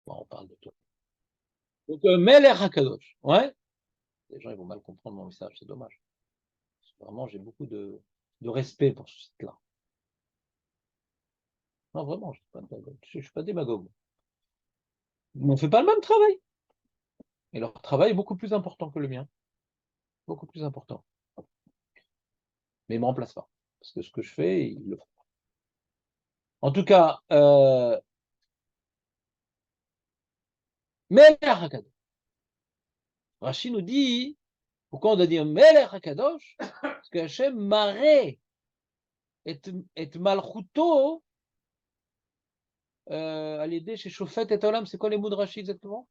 Bon, on parle de tout. Donc, Melech HaKadosh. Ouais. Les gens ils vont mal comprendre mon message, c'est dommage. Vraiment, j'ai beaucoup de respect pour ce site-là. Non, vraiment, je ne suis pas démagogue. Mais on ne fait pas le même travail. Et leur travail est beaucoup plus important que le mien. Beaucoup plus important. Mais ils ne me remplacent pas. Parce que ce que je fais, ils le font. En tout cas, Melech HaKadosh. Rashi nous dit, pourquoi on doit dire Melech HaKadosh? Parce que Hachem marée et malchuto à l'aider chez Shofet et Olam. C'est quoi les mots de Rashi exactement?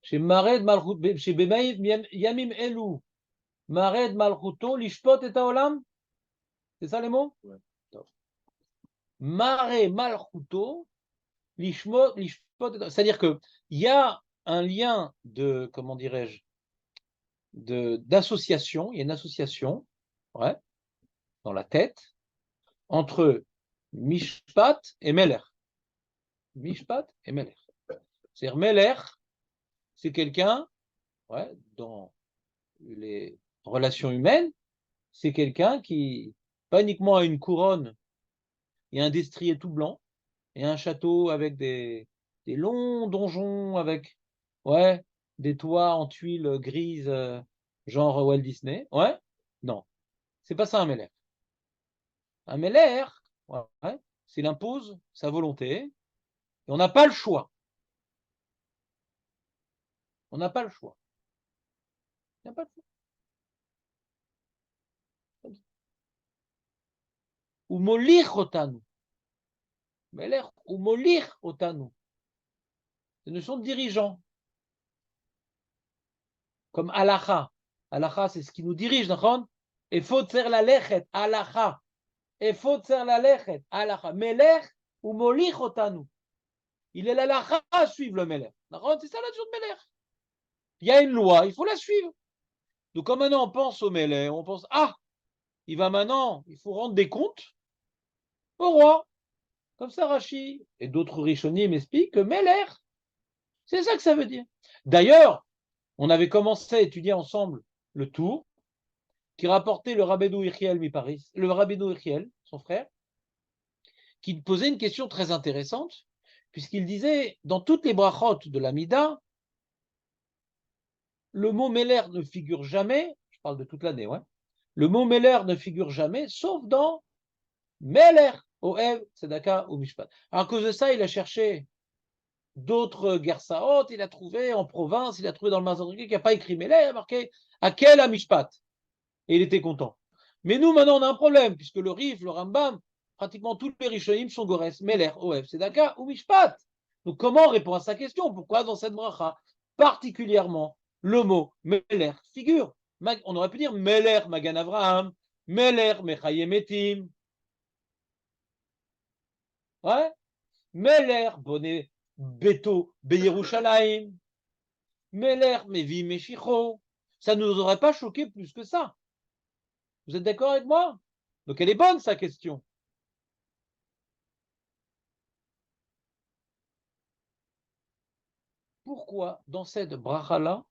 Chez Mared Malchut, chez Bemaïv Yamim Elou, Mared Malchuto, Lishpot et Olam. C'est ça les mots? Ouais. Mare Malchuto, Lishpot et c'est-à-dire qu'il y a un lien de, comment dirais-je, d'association, il y a une association, ouais, dans la tête, entre Mishpat et Meler. Mishpat et Meler. C'est-à-dire Meler, c'est quelqu'un, ouais, dans les relations humaines, c'est quelqu'un qui, pas uniquement a une couronne et un destrier tout blanc, et un château avec des longs donjons, avec, ouais, des toits en tuiles grises, genre Walt Disney, ouais, non, c'est pas ça un Meler. Un Meler, ouais, s'il impose sa volonté, et on n'a pas le choix. On n'a pas le choix. On n'a pas le choix. Ou molir otanu. Meler, ou molir otanu. C'est une notion de dirigeant. Comme halacha. Halacha, c'est ce qui nous dirige, d'accord? Et faut faire la lechet, halacha. Et faut faire la lechet, halacha. Melech ou molich otanu. Il est l'halacha à suivre le melech. D'accord? C'est ça la notion de melech. Il y a une loi, il faut la suivre. Donc, comme maintenant on pense au melech, on pense, ah, il va maintenant, il faut rendre des comptes au roi. Comme ça, Rashi et d'autres Rishonim m'expliquent que melech, c'est ça que ça veut dire. D'ailleurs, on avait commencé à étudier ensemble le tour qui rapportait le Rabbeinu Yechiel mi-Paris, le Rabbeinu Yechiel, son frère, qui posait une question très intéressante, puisqu'il disait, dans toutes les brachot de la Mida, le mot Meler ne figure jamais, je parle de toute l'année, ouais, le mot Meler ne figure jamais, sauf dans Meler, Oev, Tzedaka ou Mishpat. Alors, à cause de ça, il a cherché d'autres Gersaot, il a trouvé en province, il a trouvé dans le Mazandriki qui n'a pas écrit Meler, il a marqué Akel à Mishpat. Et il était content. Mais nous, maintenant, on a un problème, puisque le Rif, le Rambam, pratiquement tous les Rishonim sont Gores, Meler, Oev, Tzedaka ou Mishpat. Donc, comment on répond à sa question? Pourquoi dans cette bracha, particulièrement, le mot Meler figure? On aurait pu dire Meler Magan Avraham, Meler Mechayem Etim. Ouais? Meler Boné Beto Beyerushalayim. Meler Mevi Meshicho. Ça ne nous aurait pas choqué plus que ça. Vous êtes d'accord avec moi? Donc, elle est bonne, sa question. Pourquoi dans cette bracha-là,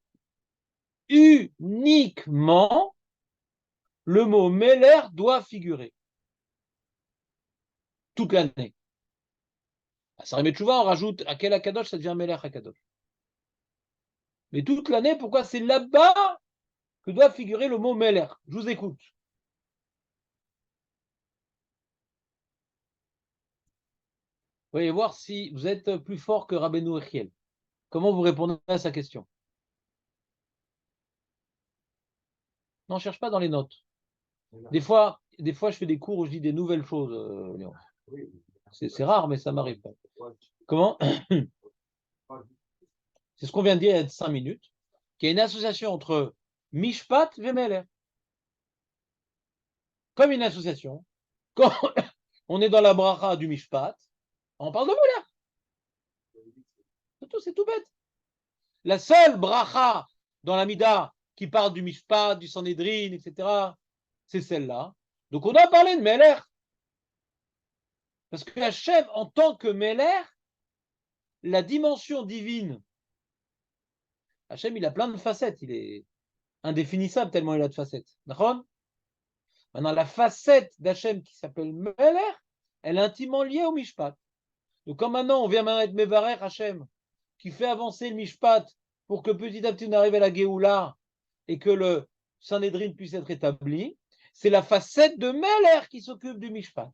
uniquement, le mot Meler doit figurer toute l'année? À Sarim Tchouva, on rajoute à quel Akadosh, ça devient Meler Akadosh. Mais toute l'année, pourquoi c'est là-bas que doit figurer le mot Meler? Je vous écoute. Voyez voir si vous êtes plus fort que Rabbeinu Echiel. Comment vous répondez à sa question? Non, je ne cherche pas dans les notes. Des fois, je fais des cours où je dis des nouvelles choses, Léon. C'est rare, mais ça m'arrive pas. Comment? C'est ce qu'on vient de dire il y a 5 minutes, qu'il y a une association entre Mishpat et Meler. Comme une association. Quand on est dans la bracha du Mishpat, on parle de Meler. C'est tout bête. La seule bracha dans la Mida qui parle du Mishpat, du Sanhedrin, etc., c'est celle-là. Donc on a parlé de Meler. Parce que Hachem, en tant que Meler, la dimension divine, Hachem, il a plein de facettes, il est indéfinissable tellement il a de facettes. D'accord? Maintenant, la facette d'Hachem qui s'appelle Meler, elle est intimement liée au Mishpat. Donc, comme maintenant on vient maintenant être Mevarer Hachem, qui fait avancer le Mishpat pour que petit à petit on arrive à la Géoula et que le Sanhedrin puisse être établi, c'est la facette de Meler qui s'occupe du Mishpat.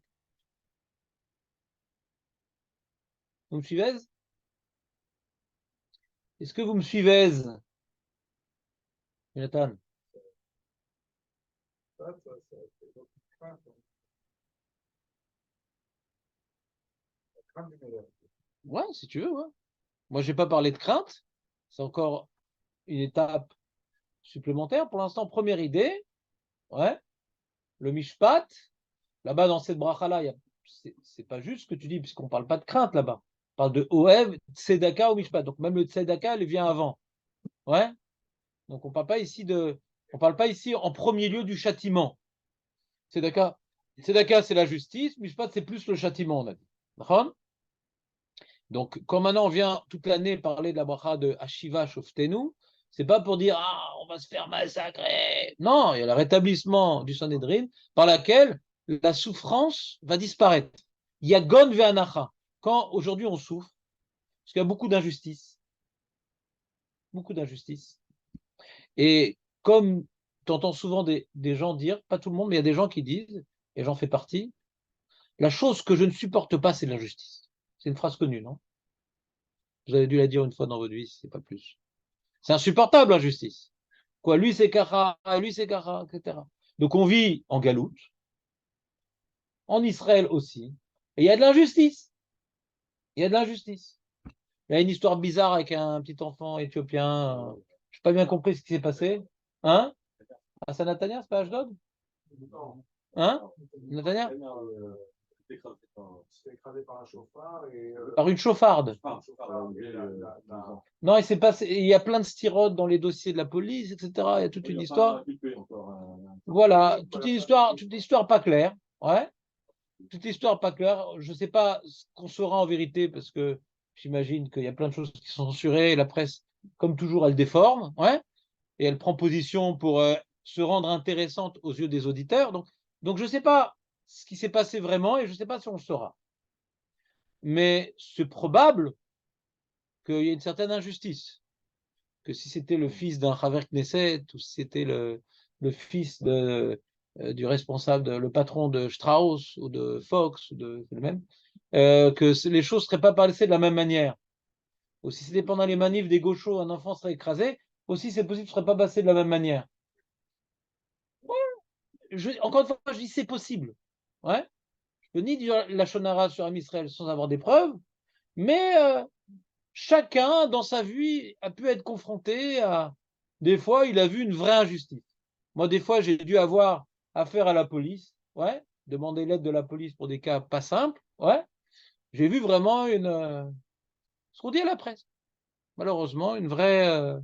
Vous me suivez? Est-ce que vous me suivez, Jonathan? Ouais, si tu veux, ouais. Moi, je n'ai pas parlé de crainte. C'est encore une étape supplémentaire. Pour l'instant, première idée, ouais, le Mishpat. Là-bas, dans cette bracha-là, c'est pas juste ce que tu dis, puisqu'on ne parle pas de crainte là-bas. On parle de Oev, Tzedaka ou Mishpat. Donc même le Tzedaka, il vient avant. Ouais. Donc on parle pas ici en premier lieu du châtiment. Tzedaka, Tzedaka, c'est la justice. Mishpat, c'est plus le châtiment, on a dit. D'accord? Donc, quand maintenant on vient toute l'année parler de la bracha de Hashiva Shoftenu, c'est pas pour dire ah on va se faire massacrer. Non, il y a le rétablissement du Sanhédrin par laquelle la souffrance va disparaître. Il y a gon ve'anacha. Quand aujourd'hui on souffre, parce qu'il y a beaucoup d'injustices. Et comme tu entends souvent des gens dire, pas tout le monde, mais il y a des gens qui disent, et j'en fais partie, la chose que je ne supporte pas, c'est l'injustice. C'est une phrase connue, non? Vous avez dû la dire une fois dans votre vie, si c'est pas plus. C'est insupportable, l'injustice. Quoi, lui c'est Kara, lui c'est Kara, etc. Donc on vit en galoute, en Israël aussi, et il y a de l'injustice. Il y a de l'injustice. Il y a une histoire bizarre avec un petit enfant éthiopien. Je n'ai pas bien compris ce qui s'est passé. Hein? À Sanatania, c'est pas Ashdod? Hein? Natania? Par une chauffarde. Non, il s'est passé, il y a plein de styrode dans les dossiers de la police, etc. Il y a toute une histoire. Voilà, toute une histoire pas claire. Ouais, toute l'histoire pas claire. Je ne sais pas ce qu'on saura en vérité parce que j'imagine qu'il y a plein de choses qui sont censurées. La presse, comme toujours, elle déforme. Ouais, et elle prend position pour se rendre intéressante aux yeux des auditeurs. Donc je ne sais pas ce qui s'est passé vraiment et je ne sais pas si on le saura. Mais c'est probable qu'il y ait une certaine injustice. Que si c'était le fils d'un Chaver Knesset ou si c'était le fils du responsable, le patron de Strauss ou de Fox, c'est le même, que les choses ne seraient pas passées de la même manière. Ou si c'était pendant les manifs des gauchos, un enfant serait écrasé, aussi c'est possible que ce ne serait pas passé de la même manière. Encore une fois, je dis c'est possible. Ouais. Je peux ni dire la Shonara sur Am Israël sans avoir des preuves, mais chacun, dans sa vie, a pu être confronté à. Des fois, il a vu une vraie injustice. Moi, des fois, j'ai dû avoir affaire à la police, ouais, demander l'aide de la police pour des cas pas simples, ouais. J'ai vu vraiment ce qu'on dit à la presse, malheureusement, une vraie.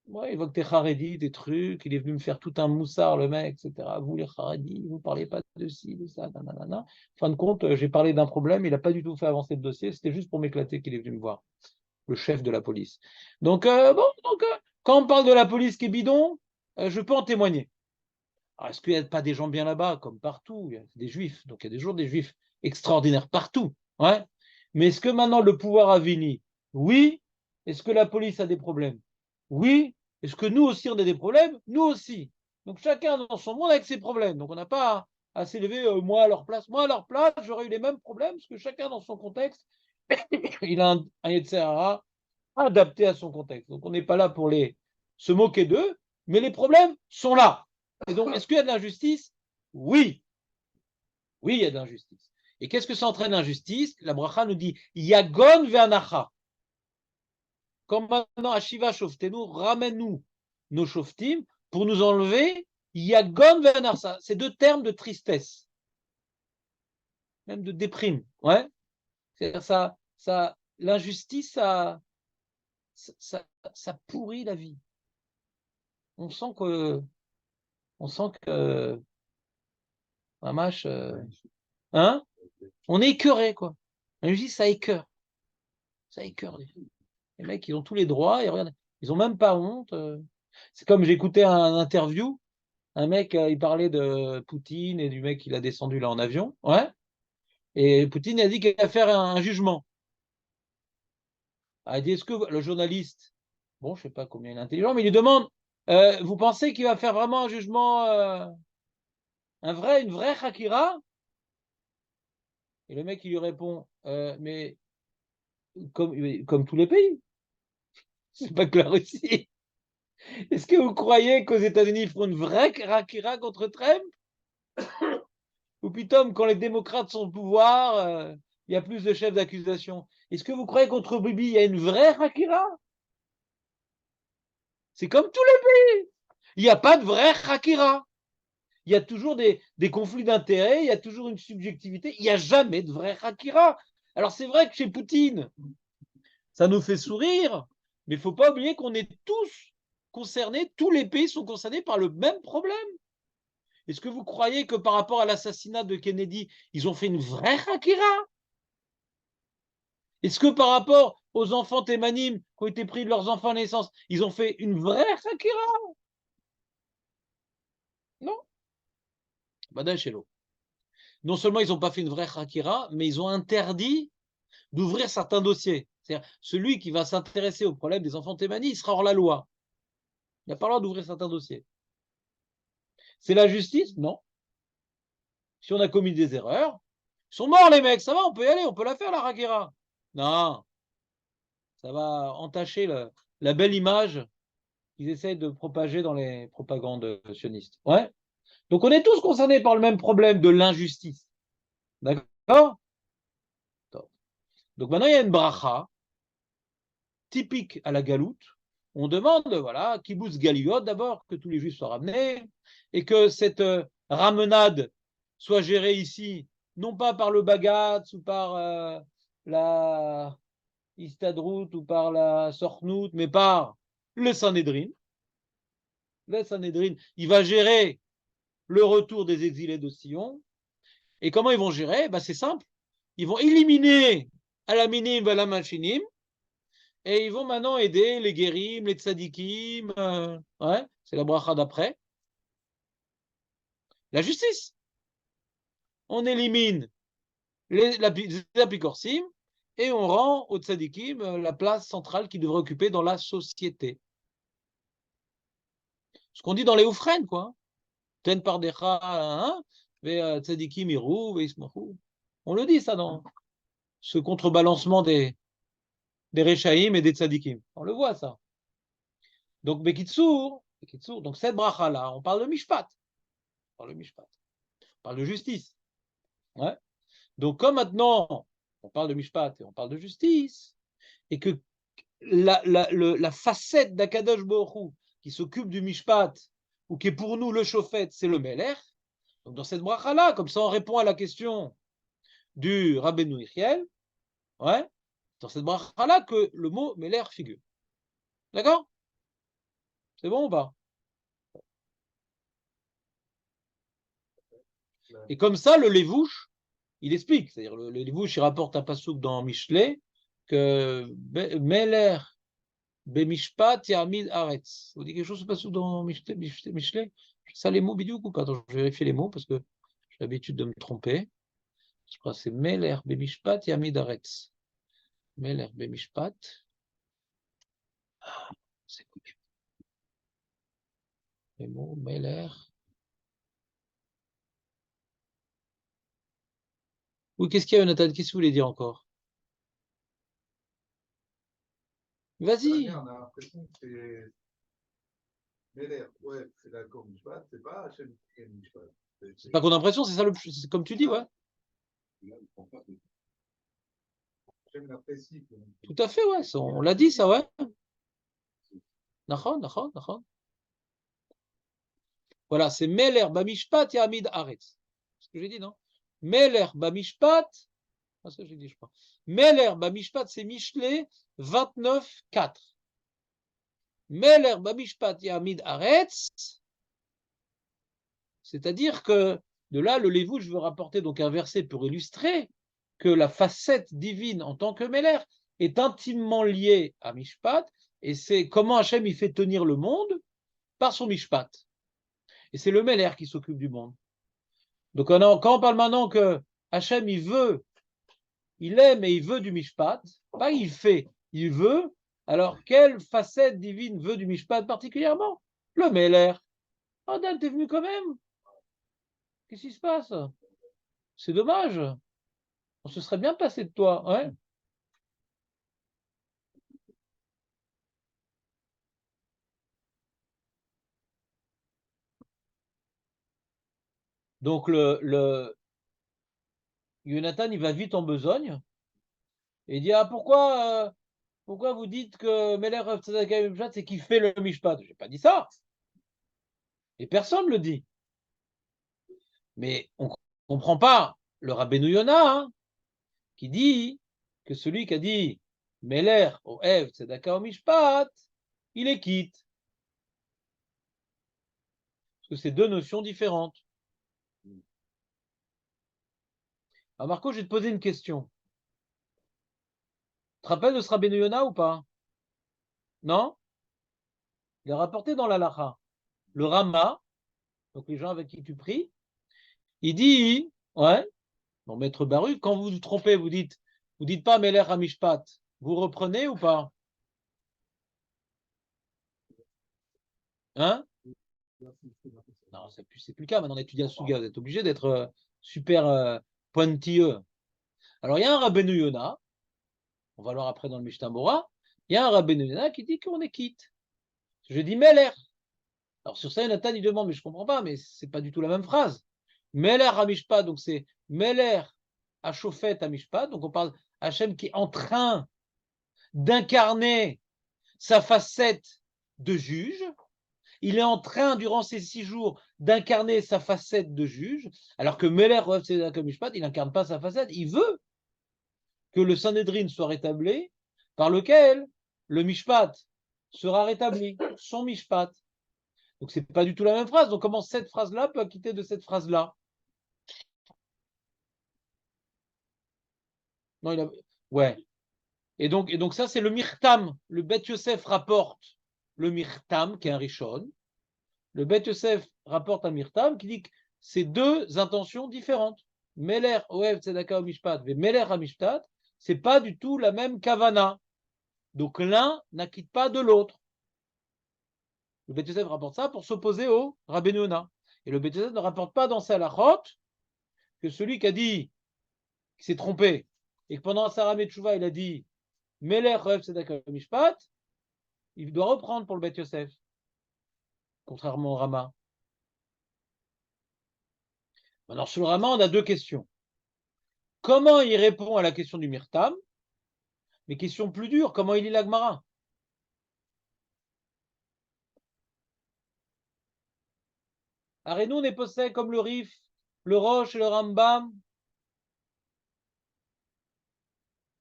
Ouais, il voit que t'es Haredi, des trucs, il est venu me faire tout un moussard, le mec, etc. Vous, les Haredi, vous parlez pas de ci, de ça, nanana. En fin de compte, j'ai parlé d'un problème, il n'a pas du tout fait avancer le dossier, c'était juste pour m'éclater qu'il est venu me voir, le chef de la police. Donc, quand on parle de la police qui est bidon, je peux en témoigner. Alors, est-ce qu'il n'y a pas des gens bien là-bas, comme partout? Il y a des juifs, donc il y a des jours des juifs extraordinaires partout. Ouais. Mais est-ce que maintenant le pouvoir a fini? Oui. Est-ce que la police a des problèmes? Oui. Est-ce que nous aussi on a des problèmes? Nous aussi. Donc chacun dans son monde avec ses problèmes. Donc on n'a pas à s'élever, moi à leur place. Moi à leur place, j'aurais eu les mêmes problèmes, parce que chacun dans son contexte, il a un Yetzer Hara adapté à son contexte. Donc on n'est pas là pour se moquer d'eux, mais les problèmes sont là. Et donc, est-ce qu'il y a de l'injustice? Oui. Oui, il y a de l'injustice. Et qu'est-ce que ça entraîne l'injustice? La bracha nous dit Yagon ve'anacha. Comme maintenant, Ashiva Shoftenu, ramène-nous nos shoftim pour nous enlever Yagon ve'anacha. C'est deux termes de tristesse, même de déprime. Ouais. C'est-à-dire l'injustice, ça pourrit la vie. On sent que, Mamash, Hein? On est écœuré, quoi. La justice, ça écœure. Ça écœure. Les mecs, ils ont tous les droits, et regarde, ils ont même pas honte. C'est comme j'écoutais un interview, un mec, il parlait de Poutine et du mec qu'il a descendu là en avion. Ouais. Et Poutine a dit qu'il va faire un jugement. Il a dit, est-ce que le journaliste, bon, je sais pas combien il est intelligent, mais il lui demande, vous pensez qu'il va faire vraiment un jugement, une vraie Hakira? Et le mec, il lui répond, mais comme tous les pays, c'est pas que la Russie. Est-ce que vous croyez qu'aux États-Unis, ils feront une vraie Hakira contre Trump? Ou plutôt, quand les démocrates sont au pouvoir, il y a plus de chefs d'accusation. Est-ce que vous croyez contre Bibi, il y a une vraie Hakira? C'est comme tous les pays. Il n'y a pas de vraie Hakira. Il y a toujours des conflits d'intérêts, il y a toujours une subjectivité, il n'y a jamais de vraie Hakira. Alors c'est vrai que chez Poutine, ça nous fait sourire, mais il ne faut pas oublier qu'on est tous concernés, tous les pays sont concernés par le même problème. Est-ce que vous croyez que par rapport à l'assassinat de Kennedy, ils ont fait une vraie Hakira? Est-ce que par rapport aux enfants Thémanim qui ont été pris de leurs enfants à naissance, ils ont fait une vraie Hakira? Non. Badal Shelo. Non seulement ils n'ont pas fait une vraie Hakira, mais ils ont interdit d'ouvrir certains dossiers. C'est-à-dire, celui qui va s'intéresser au problème des enfants Thémani, il sera hors la loi. Il n'a pas le droit d'ouvrir certains dossiers. C'est la justice? Non. Si on a commis des erreurs, ils sont morts les mecs, ça va, on peut y aller, on peut la faire la Hakira. Non. Ça va entacher la belle image qu'ils essayent de propager dans les propagandes sionistes. Ouais. Donc on est tous concernés par le même problème de l'injustice. D'accord? Donc maintenant il y a une bracha typique à la galoute. On demande, voilà, kibbutz galiot d'abord, que tous les juifs soient ramenés, et que cette ramenade soit gérée ici, non pas par le Bagatz ou par la Istadrout ou par la Sornout, mais par le Sanhédrin. Le Sanhédrin, il va gérer le retour des exilés de Sion. Et comment ils vont gérer? C'est simple. Ils vont éliminer à la minim et la machinim, et ils vont maintenant aider les guérim, les tzadikim. Ouais, c'est la bracha d'après. La justice. On élimine les apikorsim et on rend aux tzadikim la place centrale qu'ils devraient occuper dans la société. Ce qu'on dit dans les oufren, quoi. Ten pardecha, hein, tzadikim irou, ismachou. On le dit, ça, dans ce contrebalancement des Rechaïm et des Tzadikim. On le voit, ça. Donc, Bekitsour, donc cette bracha-là, on parle de Mishpat. On parle de Mishpat. On parle de justice. Ouais. Donc, comme maintenant, on parle de Mishpat et on parle de justice, et que la facette d'Akadosh Baruch Hu qui s'occupe du Mishpat, ou qui est pour nous le Shofet, c'est le Melech. Donc, dans cette bracha-là, comme ça, on répond à la question du Rabbeinu Yechiel, ouais, dans cette bracha-là, que le mot Melech figure. D'accord? C'est bon ou pas? Et comme ça, le Lévouche, il explique. C'est-à-dire, le Lévouche, il rapporte un passouk dans Michelet que Meler Bemishpat Yamid Aretz. Vous dites quelque chose, ce passouk dans Michelet? Ça, les mots bidou ou pas? Attends, je vais vérifier les mots parce que j'ai l'habitude de me tromper. Je crois que c'est Meler Bemishpat Yamid Aretz. Meler Bemishpat. C'est quoi les mots? Meler. Oui, qu'est-ce qu'il y a, Jonathan? Qu'est-ce que vous voulez dire encore? Vas-y. On a l'impression que c'est Meller. Ouais, c'est d'accord, Mishpat, c'est pas Hachem qui est Mishpat. C'est pas qu'on a l'impression, c'est ça, c'est comme tu dis, ouais. Hachem l'apprécie. Tout à fait, ouais. On l'a dit, ça, ouais. Nachon, nachon, nachon. Voilà, c'est Meler Bamishpat Yamid Aretz. C'est ce que j'ai dit, non? Meler Bamishpat, c'est ce que j'ai dit, je crois. Meler Bamishpat, c'est Michelet 29.4. Meler Bamishpat Yamid Aretz, c'est-à-dire que De là, le Lévou, je veux rapporter donc un verset pour illustrer que la facette divine en tant que Meler est intimement liée à Mishpat, et c'est comment Hachem il fait tenir le monde par son Mishpat. Et c'est le Meler qui s'occupe du monde. Donc quand on parle maintenant que Hachem il aime et il veut du Mishpat, pas il fait, il veut, alors quelle facette divine veut du Mishpat particulièrement? Le Meler. Oh Dan, t'es venu quand même? Qu'est-ce qui se passe? C'est dommage. On se serait bien passé de toi, ouais. Donc Jonathan, il va vite en besogne et il dit ah pourquoi vous dites que Meler Mishpat c'est qui fait le Mishpat? J'ai pas dit ça. Et personne ne le dit. Mais on comprend pas le Rabbeinu Yona hein, qui dit que celui qui a dit Meler Ohev Tzedaka Mishpat, il est quitte. Parce que c'est deux notions différentes. Alors Marco, je vais te poser une question. Tu te rappelles de ce Rabbeinu Yona ou pas? Non? Il est rapporté dans l'Alacha. Le Rama, donc les gens avec qui tu pries, il dit, ouais, bon, maître Baruch, quand vous vous trompez, vous dites pas Meler Hamishpat, vous reprenez ou pas? Hein? Non, c'est plus le cas. Maintenant, on étudie à Suga, vous êtes obligé d'être super pointilleux. Alors, il y a un Rabbeinu Yona, on va le voir après dans le Mishnah Bora, il y a un Rabbeinu Yona qui dit qu'on est quitte. Je dis Meler. Alors, sur ça, Nathan, il demande, mais je comprends pas, mais c'est pas du tout la même phrase. Meler Hamishpat, donc c'est Meler Ashofet Hamishpat, donc on parle Hachem qui est en train d'incarner sa facette de juge. Il est en train, durant ces 6 jours, d'incarner sa facette de juge, alors que Meler Mishpat, il n'incarne pas sa facette. Il veut que le Sanhédrin soit rétabli, par lequel le Mishpat sera rétabli, son Mishpat. Donc, c'est pas du tout la même phrase. Donc, comment cette phrase-là peut quitter de cette phrase-là? Non, ouais. Et donc ça, c'est le Mirtam. Le Bet Yosef rapporte le Mirtam, qui est un Rishon. Le Bet Yosef rapporte un Mirtam qui dit que c'est deux intentions différentes. Meler Oev Tzedaka Mishpat et Meler Hamishpat, c'est pas du tout la même kavana. Donc l'un n'acquitte pas de l'autre. Le Bet Yosef rapporte ça pour s'opposer au Rabbeinu Yona. Et le Bet Yosef ne rapporte pas dans sa halachot que celui qui a dit, qui s'est trompé, et que pendant Sarah Metchouva, il a dit Meler Oev Tzedaka Mishpat, il doit reprendre pour le Bet Yosef, contrairement au Rama. Maintenant, sur le Rama, on a deux questions. Comment il répond à la question du Mirtam? Mais question plus dure, comment il lit la Gemara? Arrêtons, on est posé comme le Rif, le Roche et le Rambam,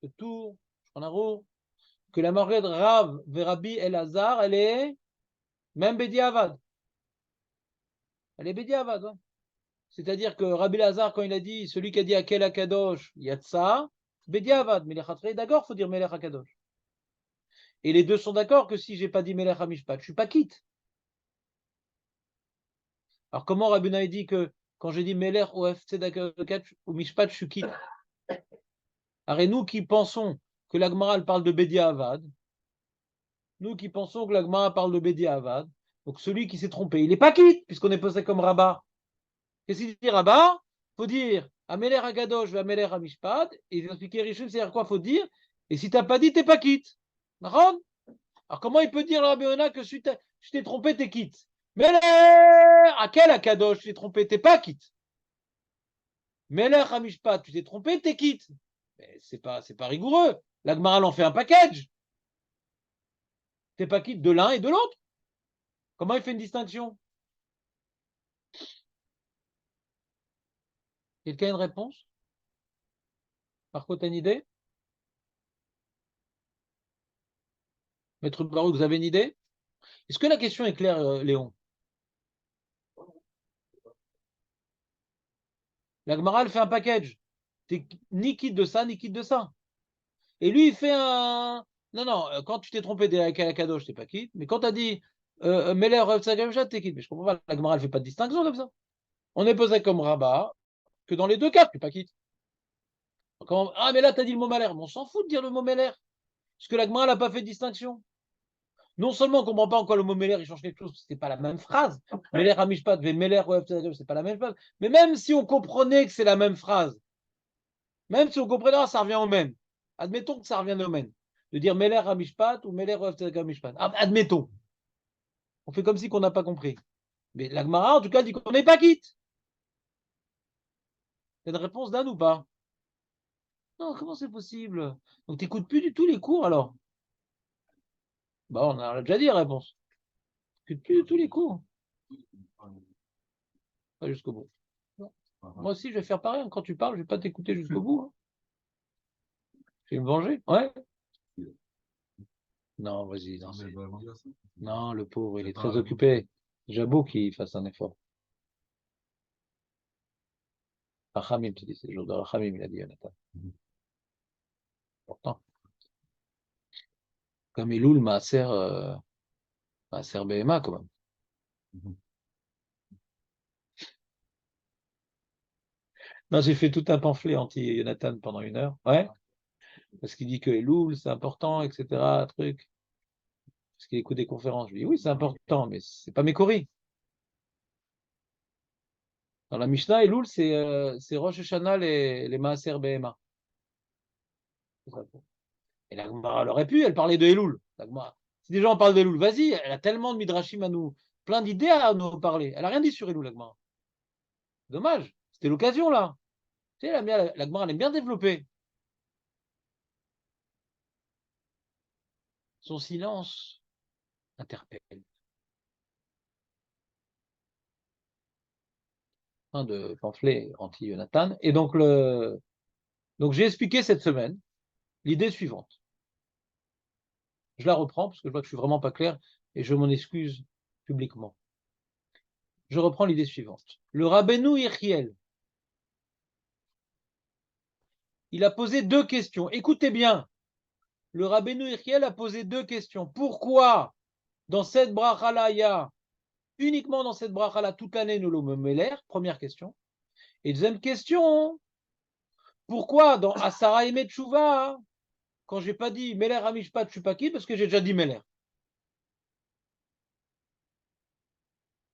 le Tour, que la marque de Rav Verabi El Hazar, elle est même Bediavad. Elle est Bediavad. Hein. C'est-à-dire que Rabbi Lazar, quand il a dit, celui qui a dit Akel Akadosh, Yatsa, Bediavad, Melech HaTrei, d'accord, il faut dire Melech HaKadosh. Et les deux sont d'accord que si j'ai pas dit Melech HaMishpat, je suis pas quitte. Alors comment Rabbi Naï dit que quand j'ai dit Melech ou Mishpat, je suis quitte? Alors, et nous qui pensons que la Gemara parle de Bediavad, nous qui pensons que la Gemara parle de Bediavad, donc celui qui s'est trompé, il n'est pas quitte, puisqu'on est posé comme Rabat. Qu'est-ce qu'il dit Rabat? Il faut dire Ameler Agadosh, Ameler Amishpat, et il explique Rishon, c'est-à-dire quoi? Il faut dire, et si tu n'as pas dit, tu n'es pas quitte. Alors comment il peut dire la Rabbi que si je t'ai trompé, tu es quitte? Meler, à quel Akadosh tu t'es trompé, tu n'es pas quitte? Meler Amishpat, tu t'es trompé, tu es quitte. Mais c'est pas rigoureux. La Gemara en fait un package. T'es pas quitte de l'un et de l'autre. Comment il fait une distinction? Quelqu'un a une réponse? Marco, tu as une idée? Maître Baruch, vous avez une idée? Est-ce que la question est claire, Léon? La Gemara, elle fait un package. T'es ni quitte de ça, ni quitte de ça. Et lui, il fait un. Non, non, quand tu t'es trompé avec la Kadosh, t'es pas quitte. Mais quand tu as dit Meler, t'es quitte. Mais je comprends pas. La Gemara, elle fait pas de distinction comme ça. On est posé comme rabat que dans les deux cas, tu n'es pas quitte. Ah, mais là, tu as dit le mot Meler. Mais on s'en fout de dire le mot Meler. Parce que la Gemara n'a pas fait de distinction. Non seulement on ne comprend pas en quoi le mot Meler, il change quelque chose, parce que ce n'est pas la même phrase. Meler Amishpat, Meler, c'est pas la même phrase. Mais même si on comprenait que c'est la même phrase, même si on comprenait, ça revient au même. Admettons que ça revient au même. De dire Meler Amishpat ou Meler Amishpat. Admettons. On fait comme si qu'on n'a pas compris. Mais la Gemara, en tout cas, dit qu'on n'est pas quitte. C'est une réponse d'un ou pas? Non, comment c'est possible? Donc, tu n'écoutes plus du tout les cours alors? Bah, on a déjà dit la réponse. Tu n'écoutes plus du tout les cours. Pas jusqu'au bout. Moi aussi, je vais faire pareil. Quand tu parles, je ne vais pas t'écouter jusqu'au bout. Hein. Je vais me venger. Ouais. Non, vas-y. Non, le pauvre, il est très occupé. J'avoue qu'il fasse un effort. Rachamim, tu dis, c'est le jour de Rachamim, il a dit Jonathan. Pourtant. Comme Iloul, Maaser BMA, quand même. Non, j'ai fait tout un pamphlet anti-Jonathan pendant 1 heure. Ouais. Parce qu'il dit que Elul, c'est important, etc. Truc. Parce qu'il écoute des conférences. Je lui dis, oui, c'est important, mais c'est pas mes coris. Dans la Mishnah, Elul, c'est Rosh Hashanah, les Maaser BMA. Et la Gemara, elle aurait pu, elle parlait de Elul. Si des gens parlent d'Elul, vas-y, elle a tellement de midrashim à nous, plein d'idées à nous parler. Elle a rien dit sur Elul, la Gemara. Dommage, c'était l'occasion là. Tu sais, la Gemara, elle est bien développée. Son silence interpelle. Fin de pamphlet anti-Jonathan. Et donc, j'ai expliqué cette semaine l'idée suivante. Je la reprends parce que je vois que je suis vraiment pas clair et je m'en excuse publiquement. Je reprends l'idée suivante. Le Rabbeinu Yechiel, il a posé 2 questions. Écoutez bien. Le Rabbeinu Yechiel a posé 2 questions. Pourquoi dans cette bracha-là, il y a uniquement dans cette bracha-là toute l'année nous l'homme Meler? Première question. Et deuxième question. Pourquoi dans Asara Emet Tshuva, quand j'ai pas dit Meler Amishpat, je suis pas qui? Parce que j'ai déjà dit Meler.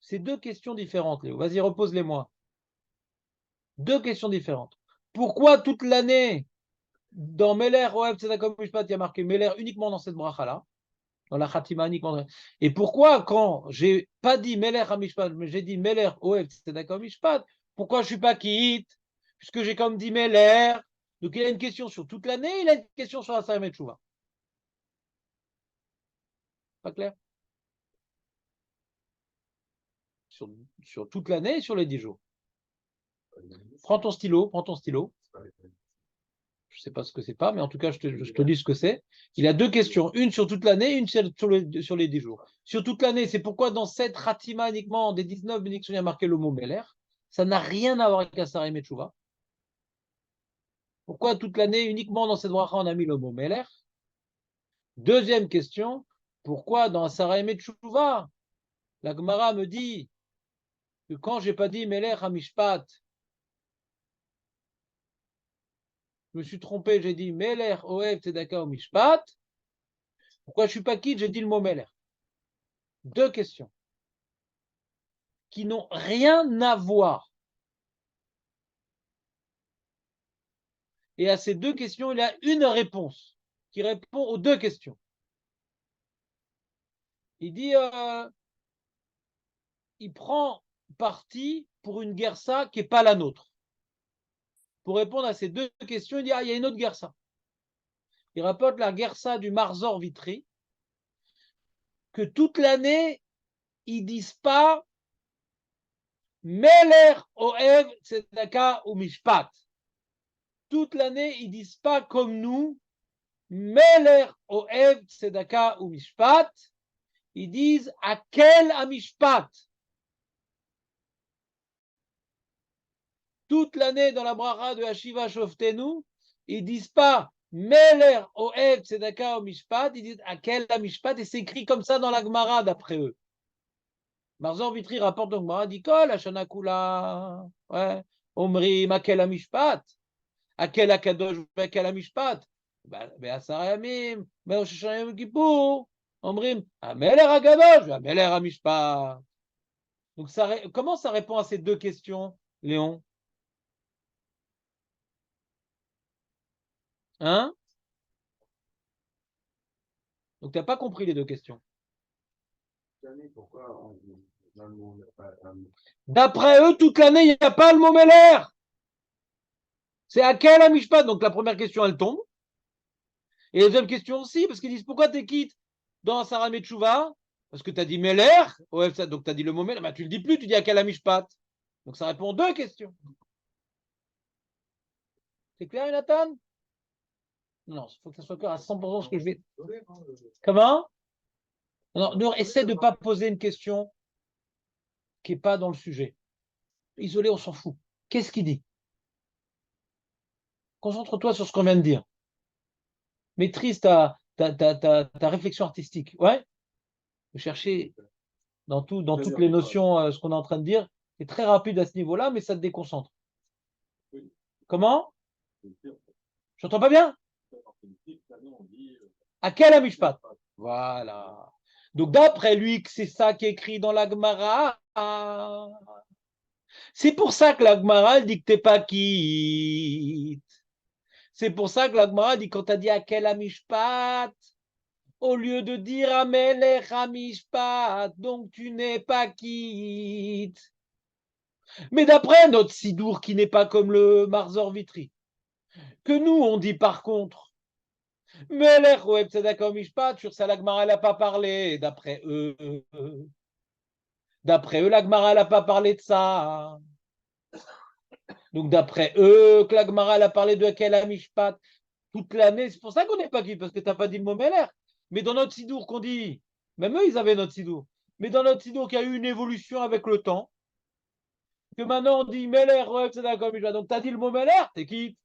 C'est 2 questions différentes, Léo. Vas-y, repose-les-moi. 2 questions différentes. Pourquoi toute l'année, dans Meler, Oev, Tzedakah, Mishpat, il y a marqué Meler uniquement dans cette bracha-là, dans la Khatima uniquement. Et pourquoi, quand j'ai pas dit Meler Amishpat, mais j'ai dit Meler, Oev, Tzedakah, Mishpat, pourquoi je suis pas quitte? Puisque j'ai comme dit Meler. Donc il a une question sur toute l'année, il a une question sur la Saïm Tshuva. Pas clair? Sur toute l'année et sur les 10 jours. Prends ton stylo. Je ne sais pas ce que c'est pas, mais en tout cas, je te dis ce que c'est. Il a 2 questions, une sur toute l'année, une sur les 10 jours. Sur toute l'année, c'est pourquoi dans cette Khatima uniquement, des 19 bénédictions, il y a marqué le mot Meler. Ça n'a rien à voir avec Asara et Tshuva. Pourquoi toute l'année, uniquement dans cette bracha, on a mis le mot Meler? Deuxième question, pourquoi dans Asara et Tshuva, la Gemara me dit que quand j'ai pas dit Meler Hamishpat, je me suis trompé, j'ai dit Meler Oev Tzedakah Mishpat. Pourquoi je suis pas quitte, j'ai dit le mot Meler? 2 questions qui n'ont rien à voir. Et à ces 2 questions, il y a une réponse qui répond aux 2 questions. Il dit, il prend parti pour une guersa qui n'est pas la nôtre. Pour répondre à ces 2 questions, il dit, il y a une autre guersa. Il rapporte la guersa du Marzor Vitry, que toute l'année, ils ne disent pas Meler Oev Tzedaka ou Mishpat. Toute l'année, ils ne disent pas comme nous Meler Oev Tzedaka ou Mishpat. Ils disent à quel Amishpat? toute l'année dans la bracha de Hashiva Shoftenu, ils disent pas Meler Oev Tzedaka o Mishpat, ils disent Akel la Mishpat, et c'est écrit comme ça dans la Gemara d'après eux. Marzor Vitri rapporte donc Gemara, dit Kol Hashana Kula, ouais, Omrim Akel la Mishpat, Akel Akadosh Akel la Mishpat, Be'asar Yamim, Be'rosh Hashanah Yom Kippur, Omrim Ameler Akadosh, Ameler Amishpat. Donc comment ça répond à ces deux questions, Léon? Hein? Donc, tu n'as pas compris les deux questions. D'après eux, toute l'année, il n'y a pas le mot Meler. C'est à quel Amishpat? Donc, la première question, elle tombe. Et la deuxième question aussi, parce qu'ils disent pourquoi tu quittes dans Sarah Metchouva? Parce que tu as dit Meler. Ouais, donc, tu as dit le mot Meler. Bah, tu ne le dis plus, tu dis à quel Amishpat. Donc, ça répond aux deux questions. C'est clair, Jonathan? Non, il faut que ça soit clair à 100% ce que je vais. Comment? Non, essaie de ne pas poser une question qui n'est pas dans le sujet. Isolé, on s'en fout. Qu'est-ce qu'il dit? Concentre-toi sur ce qu'on vient de dire. Maîtrise ta réflexion artistique. Ouais? Chercher dans toutes les notions ce qu'on est en train de dire. C'est très rapide à ce niveau-là, mais ça te déconcentre. Comment? Je n'entends pas bien? À quel Amishpat? Voilà. Donc d'après lui, c'est ça qui est écrit dans la Gemara. C'est pour ça que la Gemara dit que t'es pas quitte. C'est pour ça que la Gemara dit quand tu as dit à quel Amishpat, au lieu de dire Amelech Amishpat, donc tu n'es pas quitte. Mais d'après notre Sidour qui n'est pas comme le Marzor Vitri, que nous on dit par contre, Melech Oeb Tzedaka Amishpat, sur ça la Gemara n'a pas parlé, d'après eux. D'après eux, la Gemara n'a pas parlé de ça. Donc d'après eux, que la Gemara a parlé de quel Amishpat toute l'année. C'est pour ça qu'on n'est pas quitte, parce que tu n'as pas dit le mot Meler. Mais dans notre Sidour qu'on dit, même eux, ils avaient notre Sidour. Mais dans notre Sidour, qu'il y a eu une évolution avec le temps, que maintenant on dit Meler, ouais, c'est d'accord, donc tu as dit le mot Meler, t'es quitte.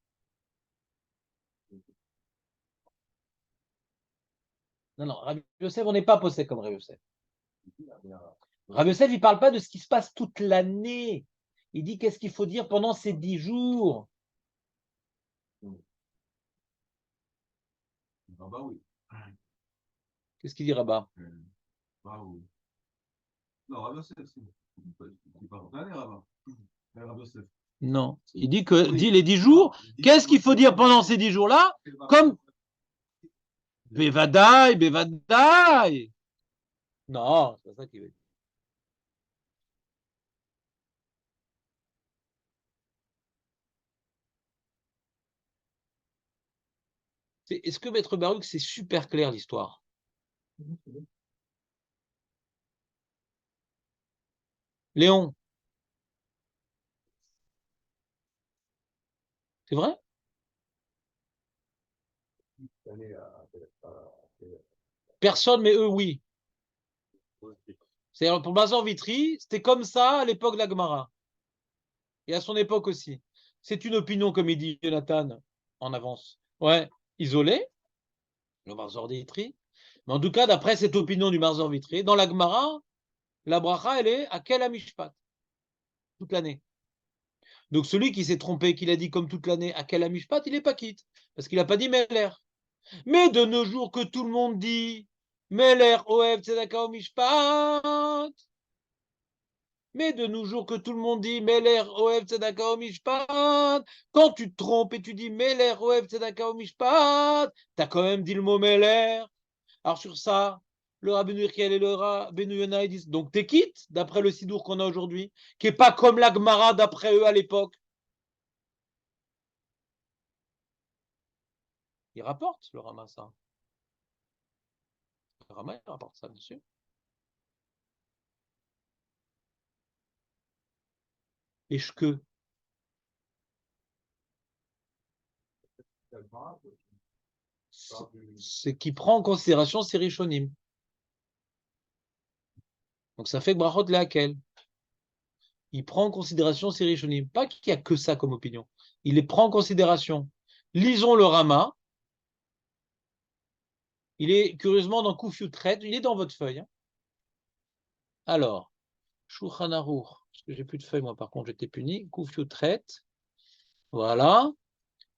Non, non, Rabbi Yosef, on n'est pas posé comme Rabbi Yosef. Rabbi Yosef, il ne parle pas de ce qui se passe toute l'année. Il dit qu'est-ce qu'il faut dire pendant ces 10 jours. Ah bah oui. Qu'est-ce qu'il dit Rabat? Bah oui. Non, Rabbi Yosef, c'est pas condamné, Rabbi Yosef. Non, il dit que dit les 10 jours. Qu'est-ce qu'il faut dire pendant ces 10 jours-là? Comme Bevadaï, Bevadaï. Non, c'est pas ça qu'il veut dire. Est-ce que Maître Baruch, c'est super clair l'histoire? Léon, c'est vrai? Personne, mais eux, oui. C'est-à-dire, pour Mazor Vitry, c'était comme ça à l'époque de la Gemara. Et à son époque aussi. C'est une opinion, comme il dit Jonathan, en avance. Ouais, isolée, le Mazor Vitry. Mais en tout cas, d'après cette opinion du Mazor Vitry, dans la Gemara, la bracha, elle est à quel Amishpat? Toute l'année. Donc celui qui s'est trompé, qu'il a dit comme toute l'année à quel Amishpat, il n'est pas quitte. Parce qu'il n'a pas dit Meler. Mais de nos jours que tout le monde dit Meler Oev Tzedaka Mishpat. Mais de nos jours que tout le monde dit Meler Oev Tzedaka Mishpat. Quand tu te trompes et tu dis Meler Oev Tzedaka Mishpat, t'as quand même dit le mot Meler. Alors sur ça, le Rabbi Nuriel et le Rabbi Yonah disent donc t'es quitte d'après le Sidour qu'on a aujourd'hui, qui n'est pas comme la Gemara d'après eux à l'époque. Il rapporte le Rama ça. Le Rama il rapporte ça, bien sûr. Et que c'est qui prend en considération ces Rishonim. Donc ça fait que Brachot Lehakel. il prend en considération ces Rishonim. Pas qu'il n'y a que ça comme opinion. Il les prend en considération. Lisons le Rama. Il est curieusement dans Kufiyut Tret. Il est dans votre feuille. Hein. Alors, Shulchan Aruch. Parce que j'ai plus de feuilles, moi, par contre, j'étais puni. Kufiyut Tret. Voilà.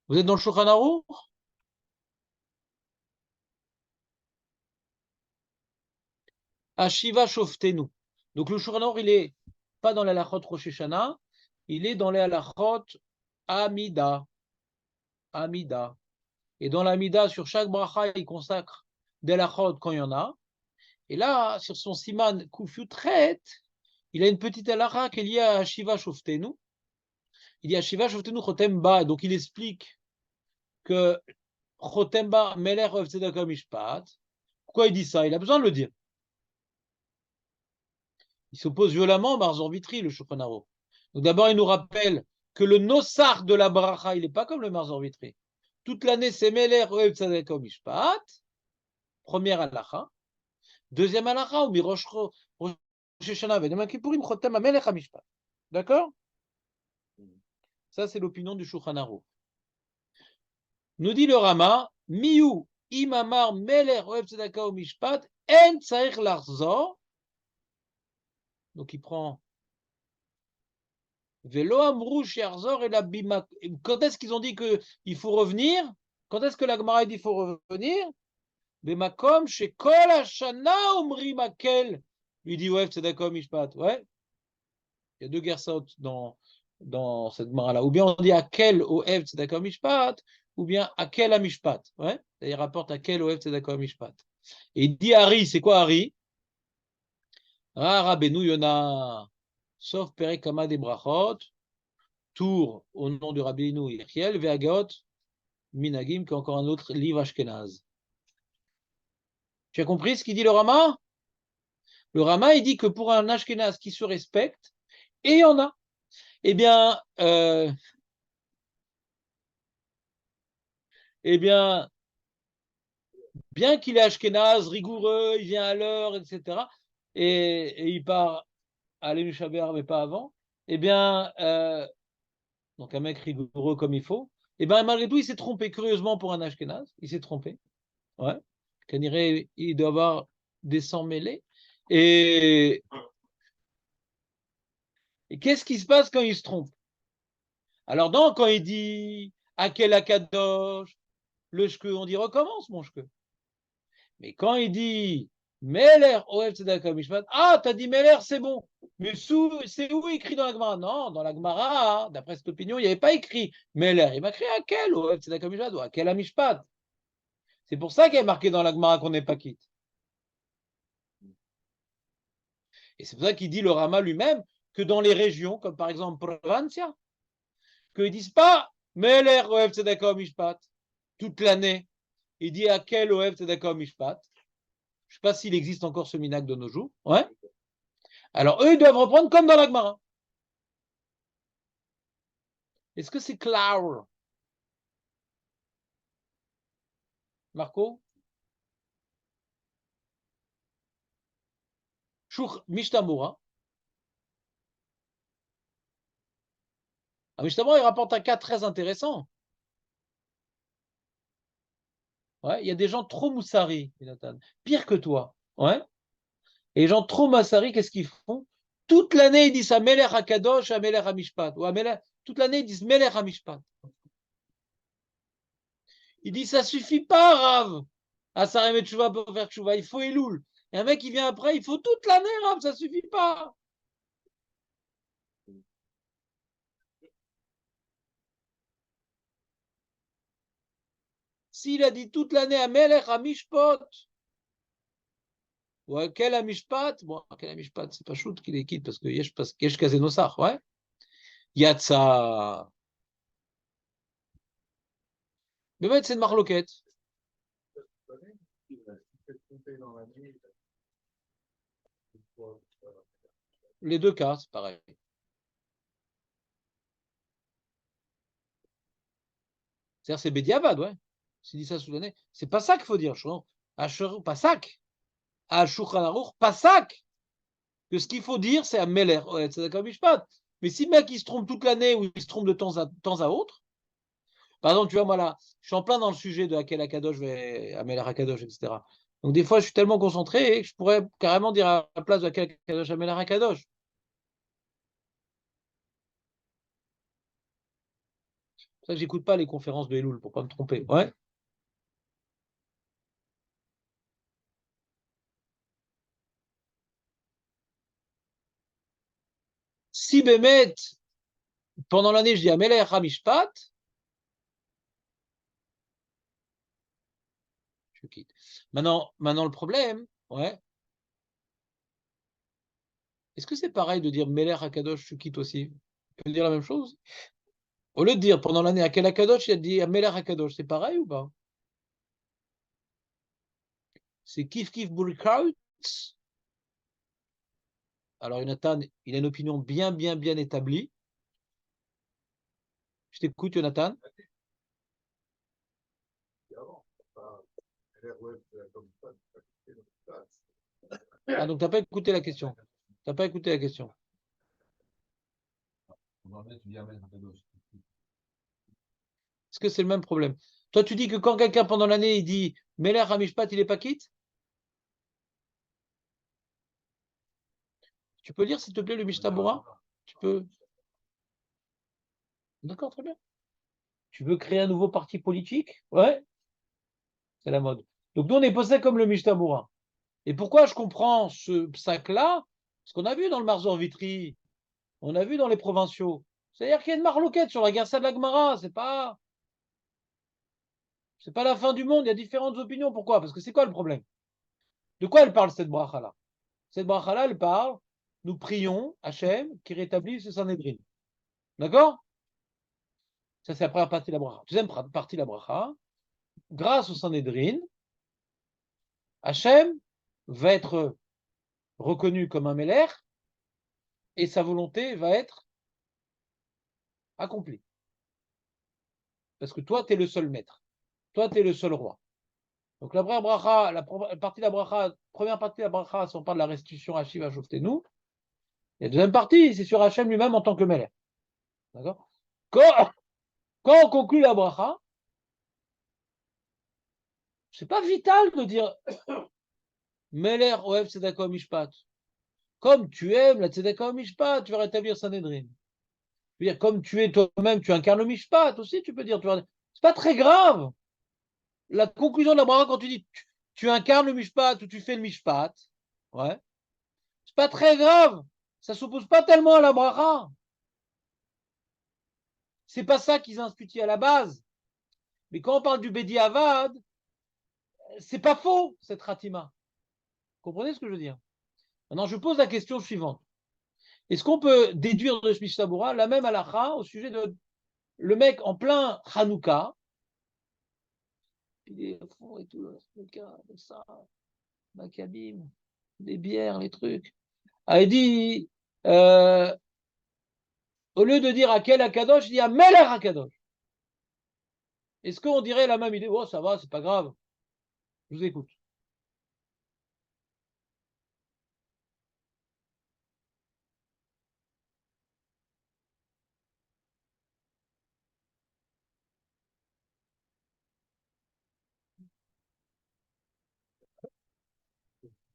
Vous êtes dans le Shulchan Aruch? Ashiva Shoftenu. Donc le Shulchan Aruch, il est pas dans les halachot Rosh Hashanah, il est dans les halachot Amida. Amida. Et dans l'Amida, sur chaque bracha, il consacre des halachot quand il y en a. Et là, sur son siman Kufiyut Tret, il a une petite halacha qui est liée à Ashiva Shoftenu. Il dit Ashiva Shoftenu Chotem Ba. Donc il explique que Chotem Ba Melech Ohev Tzedakah Mishpat. Pourquoi il dit ça? Il a besoin de le dire. Il s'oppose violemment au Marzor Vitri, le Shulchan Aruch. Donc d'abord, il nous rappelle que le nosar de la bracha, il n'est pas comme le Marzor Vitri. Toute l'année, c'est Meler Ohev Tzedakah Mishpat. Première halacha. Deuxième halacha, ou Mirosh Hashanah Yom Kippourim Chotem HaMelech HaMishpat. D'accord? Ça, c'est l'opinion du Shulchan Aruch. Nous dit le Rama, Miu Imamar Meler Ohev Tzedakah Mishpat En Tzarich Larzor. Donc il prend Velo Amrou Sherzor et la Bima. Quand est-ce qu'ils ont dit qu'il faut revenir? Quand est-ce que la Gemara dit qu'il faut revenir? Bemakom chez Kol Hashana Omri Makel. Lui dit ouais, c'est d'accord, Mishpat. Ouais. Il y a deux gersot dans cette Gemara-là. Ou bien on dit Akel Oev Tzedakah Mishpat, ou bien Akel à Mishpat. Ouais. Il rapporte Akel Oev Tzedakah Mishpat. Et il dit Hari, c'est quoi Hari? Ah, Rabbeinu Yona. Sauf Perek des Brachot, Tour au nom du Rabbeinu Yechiel, Ve'agot, Minagim, qui est encore un autre livre Ashkenaz. Tu as compris ce qu'il dit le Rama? Le Rama, il dit que pour un Ashkenaz qui se respecte, et il y en a, eh bien, bien qu'il est Ashkenaz, rigoureux, il vient à l'heure, etc., et il part à l'Emushaber, mais pas avant, eh bien, donc un mec rigoureux comme il faut, et bien malgré tout, il s'est trompé, curieusement pour un Ashkenaz, il s'est trompé. Ouais. Il doit avoir des sangs mêlés. Et qu'est-ce qui se passe quand il se trompe? Alors, quand il dit Akel Akadosh, le shke, on dit recommence, mon shke. Mais quand il dit Meler Oev Tzedakah Mishpat, ah, t'as dit Meler, c'est bon. Mais c'est où écrit dans la Gemara? Non, dans la Gemara, d'après cette opinion, il n'y avait pas écrit Meler. Il m'a écrit Akel Oev Tzedakah Mishpat ou Akel Mishpat. C'est pour ça qu'il est marqué dans la Gemara qu'on n'est pas quitte. Et c'est pour ça qu'il dit le Rama lui-même que dans les régions, comme par exemple Provencia, qu'ils ne disent pas Meler Oev Tzedakah Mishpat toute l'année. Il dit à quel Oev Tzedakah Mishpat. Je ne sais pas s'il existe encore ce minag de nos jours. Ouais. Alors eux, ils doivent reprendre comme dans la Gemara. Est-ce que c'est clair? Marco? Shur Mishtamura. Mishtamura, il rapporte un cas très intéressant. Ouais, il y a des gens trop moussari, pire que toi. Ouais. Et les gens trop moussari, qu'est-ce qu'ils font? Toute l'année, ils disent à Melech HaKadosh, à Melech HaMishpat. Ou à Melech... Toute l'année, ils disent Melech HaMishpat. Il dit, ça suffit pas, Rav, à Sarem et Tchouva pour faire Tchouva. Il faut Elul. Et un mec qui vient après, il faut toute l'année, Rav, ça suffit pas. S'il a dit toute l'année à Melech HaMishpat, ou à quel HaMishpat, bon, à quel HaMishpat, c'est pas shoot qu'il est quitte parce que Yesh Kazenosar, ouais. Yatsa. Mais c'est une marloquette. Les deux cas, c'est pareil. C'est-à-dire, c'est Bédiavad, ouais. S'il dit ça sous l'année. C'est pas ça qu'il faut dire. Pasak. Al Shulchan Aruch, Pasak. Que ce qu'il faut dire, c'est à Meler. C'est d'accord, Mishpat. Mais si le mec il se trompe toute l'année ou il se trompe de temps à autre, par exemple, tu vois, moi là, je suis en plein dans le sujet de Hakel Akadosh, Amel Akadosh, etc. Donc des fois, je suis tellement concentré que je pourrais carrément dire à la place de Hakel Akadosh, Amel Akadosh. C'est pour ça que j'écoute pas les conférences de Elul pour pas me tromper. Ouais. Si Bémet, pendant l'année, je dis Amel Hamishpat, je quitte. Maintenant le problème, ouais. Est-ce que c'est pareil de dire Meler Akadosh, je quitte aussi? On peut dire la même chose? Au lieu de dire pendant l'année Hakel Akadosh, il a dit Meler Akadosh, c'est pareil ou pas? C'est Kif Kif Burkaut. Alors, Jonathan, il a une opinion bien établie. Je t'écoute, Jonathan. Ah, donc, tu n'as pas écouté la question. Tu n'as pas écouté la question. Est-ce que c'est le même problème? Toi, tu dis que quand quelqu'un, pendant l'année, il dit Meler Hamishpat, il n'est pas quitte? Tu peux lire, s'il te plaît, le Mishtabura? Tu peux. D'accord, très bien. Tu veux créer un nouveau parti politique? Ouais, c'est la mode. Donc, nous, on est posé comme le Mishtabura. Et pourquoi je comprends ce sac-là? Parce qu'on a vu dans le Marzor Vitry, on a vu dans les provinciaux. C'est-à-dire qu'il y a une marloquette sur la guerre de la Gemara. C'est pas la fin du monde. Il y a différentes opinions. Pourquoi? Parce que c'est quoi le problème? De quoi elle parle, cette bracha-là? Cette bracha-là, elle parle, nous prions Hachem qui rétablisse ce Sanhédrin. D'accord? Ça, c'est la première partie de la bracha. Deuxième partie de la bracha, grâce au Sanhédrin, Hachem va être reconnu comme un Meller et sa volonté va être accomplie. Parce que toi, tu es le seul maître. Toi, tu es le seul roi. Donc la première bracha, partie de la bracha, première partie de la bracha, si on parle de la restitution à Shiva nous. Et la deuxième partie, c'est sur Hachem lui-même en tant que Melech. D'accord? Quand on conclut la bracha, c'est pas vital de dire Melech Oev Tzedaka Mishpat. Comme tu aimes la Tzedaka Mishpat, tu vas rétablir Sanhedrin. Je veux dire, comme tu es toi-même, tu incarnes le Mishpat aussi, tu peux dire. C'est pas très grave. La conclusion de la bracha, quand tu dis tu incarnes le Mishpat ou tu fais le Mishpat, ouais, c'est pas très grave. Ça s'oppose pas tellement à la bracha. C'est pas ça qu'ils instituent à la base. Mais quand on parle du Bedi Avad, c'est pas faux, cette Ratima. Vous comprenez ce que je veux dire? Maintenant, je pose la question suivante. Est-ce qu'on peut déduire de ce Mishnah la même halakha au sujet de le mec en plein Hanouka, il est au fond et tout, ça, Maccabim, les bières, les trucs. Ah, il dit, au lieu de dire à quel Akadosh, il dit à Meler Akadosh. Est-ce qu'on dirait la même idée? Oh, ça va, c'est pas grave. Je vous écoute.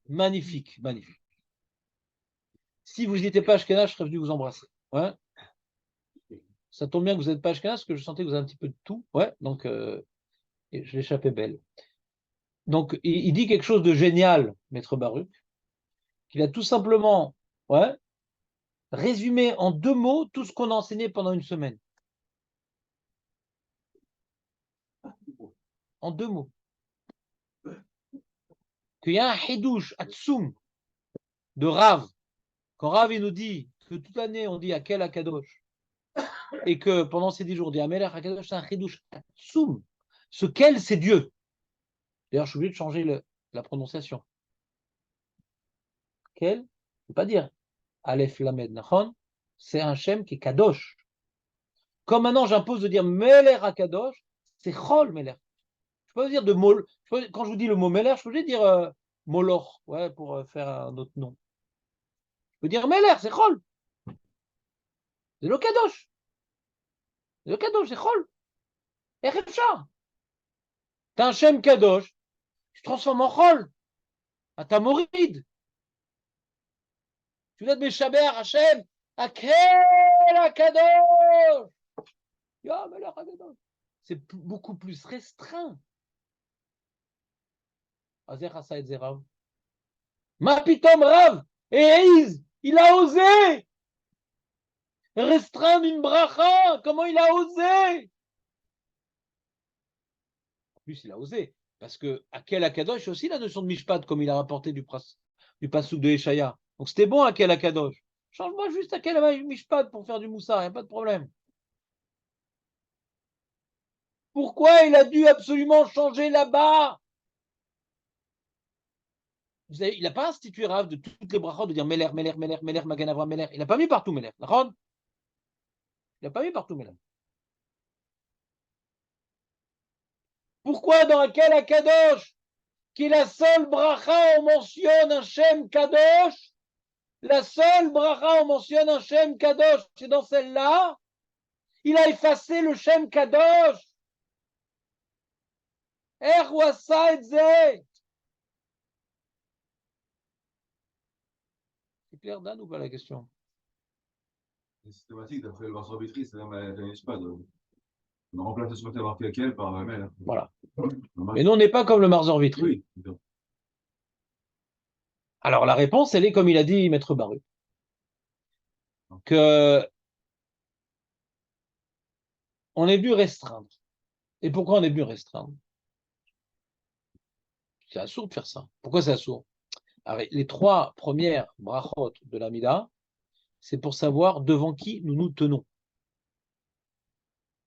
Magnifique, magnifique. Si vous n'étiez pas Ashkenaz, je serais venu vous embrasser. Ouais. Ça tombe bien que vous n'êtes pas Ashkenaz, parce que je sentais que vous avez un petit peu de tout. Ouais, donc je l'échappais belle. Donc, il dit quelque chose de génial, Maître Baruch, qu'il a tout simplement ouais, résumé en 2 mots tout ce qu'on a enseigné pendant une semaine. En 2 mots. Qu'il y a un hidouche, atsoum, de Rav. Quand Rav il nous dit que toute l'année on dit Akel Akadosh, et que pendant ces 10 jours on dit Amelech Akadosh, c'est un hidouche atsoum. Ce quel, c'est Dieu. D'ailleurs, je suis obligé de changer la prononciation. Quel, je ne peux pas dire Aleph Lamed Nachon, c'est un Shem qui est Kadosh. Comme maintenant j'impose de dire Meler Akadosh, c'est Chol Meler. Je peux dire de Mol. Quand je vous dis le mot Meler, je peux dire Molor, ouais, pour faire un autre nom. Je peux dire Meler, c'est Chol. C'est le kadosh. C'est le kadosh, c'est chol. איך אפשר? T'as un Shem kadosh, tu transformes en chol. אתה מוריד. Tu dois te méchaber Hachem. Akel HaKadosh. Ya Melech HaKadosh. C'est beaucoup plus restreint. Azer Hasa et Zerav. Ma pitom Rav. Et il a osé restreindre une bracha. Comment il a osé? En plus, il a osé. Parce que Akel HaKadosh, aussi la notion de Mishpat, comme il a rapporté du passouk de Eshaya. Donc c'était bon Akel HaKadosh. Change-moi juste Akel Mishpat pour faire du moussard, il n'y a pas de problème. Pourquoi il a dû absolument changer là-bas? Il n'a pas institué Rav de toutes les brachot de dire Meler, Meler, Meler, Meler, Magan Avraham, Meler. Il n'a pas mis partout Meler. D'accord? Il n'a pas mis partout Meler. Pourquoi dans Akel HaKadosh, qui est la seule bracha où on mentionne un Shem Kadosh, la seule bracha où on mentionne un Shem Kadosh, c'est dans celle-là, il a effacé le Shem Kadosh. C'est clair, Dan, ou pas la question? C'est systématique, d'après le Marceau Vitry, c'est même la Mishpat. On remplace ce côté marqué Akel par Mel. Voilà. Mais nous, on n'est pas comme le Marzor Vitry. Oui. Alors, la réponse, elle est comme il a dit Maître Baruch. Que on est venu restreindre. Et pourquoi on est venu restreindre? C'est assourd de faire ça. Pourquoi c'est assourd? Alors, les 3 premières brachot de l'Amida, c'est pour savoir devant qui nous nous tenons.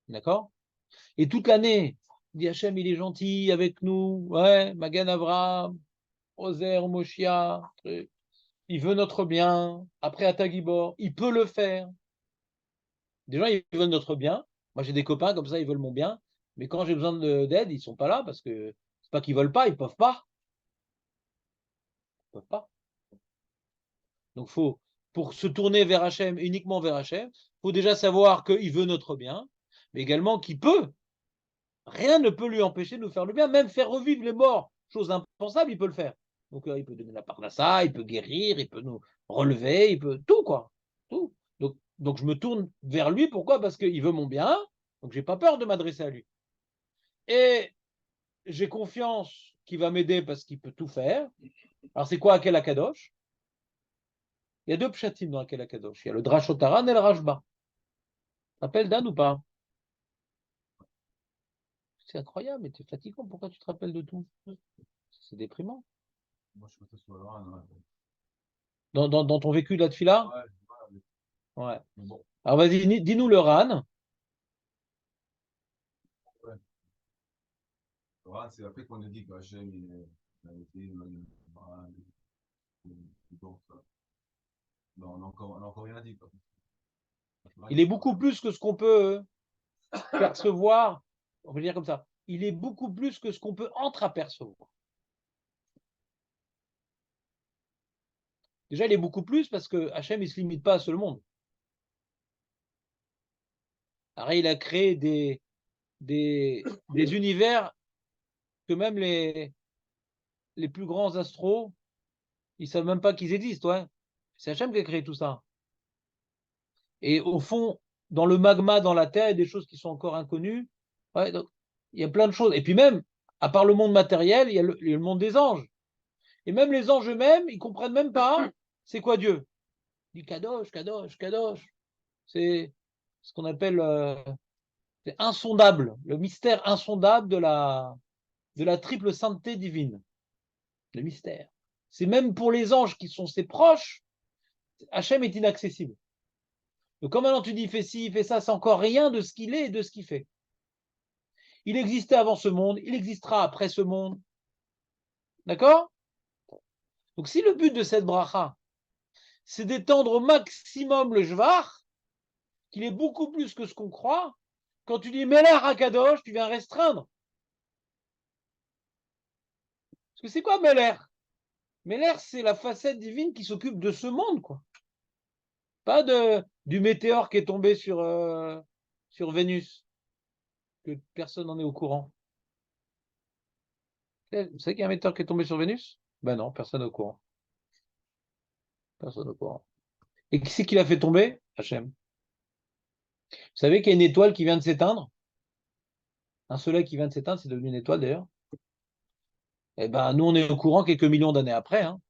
D'accord? Et toute l'année, dit Hachem, il est gentil avec nous. Ouais, Magan Avraham, Ozer, Moshia, il veut notre bien. Après Atagibor, il peut le faire. Des gens, ils veulent notre bien. Moi, j'ai des copains comme ça, ils veulent mon bien. Mais quand j'ai besoin d'aide, ils ne sont pas là parce que c'est pas qu'ils veulent pas, ils ne peuvent pas. Ils peuvent pas. Donc, pour se tourner vers Hachem, uniquement vers Hachem, il faut déjà savoir qu'il veut notre bien, mais également qu'il peut. Rien ne peut lui empêcher de nous faire le bien, même faire revivre les morts. Chose impensable, il peut le faire. Donc, il peut donner la parnassa, il peut guérir, il peut nous relever, il peut tout, quoi. Tout. Donc, je me tourne vers lui. Pourquoi? Parce qu'il veut mon bien. Donc, je n'ai pas peur de m'adresser à lui. Et j'ai confiance qu'il va m'aider parce qu'il peut tout faire. Alors, c'est quoi Akel HaKadosh? Il y a 2 pshatim dans Akel HaKadosh. Il y a le Drashotaran et le Rashba. T'appelles Dan ou pas? C'est incroyable, mais tu es fatigant. Pourquoi tu te rappelles de tout? C'est déprimant. Moi, je suis pas sur le Ran. Dans ton vécu de la tefila? Ouais. Bon. Alors vas-y, dis-nous le Ran. Ouais. Le Ran, c'est après qu'on a dit qu'Hachem, il a été donc, non, on n'a encore rien dit. Quoi. Il est beaucoup plus que ce qu'on peut percevoir. On peut dire comme ça. Il est beaucoup plus que ce qu'on peut entreapercevoir. Déjà, il est beaucoup plus parce que Hachem, il ne se limite pas à ce monde. Alors, il a créé des univers que même les plus grands astros, ils ne savent même pas qu'ils existent. Ouais. C'est Hachem qui a créé tout ça. Et au fond, dans le magma, dans la Terre, il y a des choses qui sont encore inconnues. Ouais, donc, il y a plein de choses. Et puis même, à part le monde matériel, il y a le monde des anges. Et même les anges eux-mêmes, ils ne comprennent même pas c'est quoi Dieu. Il dit Kadosh, Kadosh, Kadosh. C'est ce qu'on appelle c'est insondable, le mystère insondable de la triple sainteté divine. Le mystère. C'est même pour les anges qui sont ses proches, Hachem est inaccessible. Donc quand maintenant tu dis il fait ci, il fait ça, c'est encore rien de ce qu'il est et de ce qu'il fait. Il existait avant ce monde, il existera après ce monde. D'accord? Donc si le but de cette bracha, c'est d'étendre au maximum le jvar, qu'il est beaucoup plus que ce qu'on croit, quand tu dis Meler HaKadosh, tu viens restreindre. Parce que c'est quoi Meler? Meler, c'est la facette divine qui s'occupe de ce monde, quoi. Pas de du météore qui est tombé sur Vénus, que personne n'en est au courant? Vous savez qu'il y a un météore qui est tombé sur Vénus? Ben non, personne n'est au courant. Personne au courant. Et qui c'est qui l'a fait tomber? Hachem. Vous savez qu'il y a une étoile qui vient de s'éteindre? Un soleil qui vient de s'éteindre, c'est devenu une étoile d'ailleurs. Eh ben, nous, on est au courant quelques millions d'années après. Hein.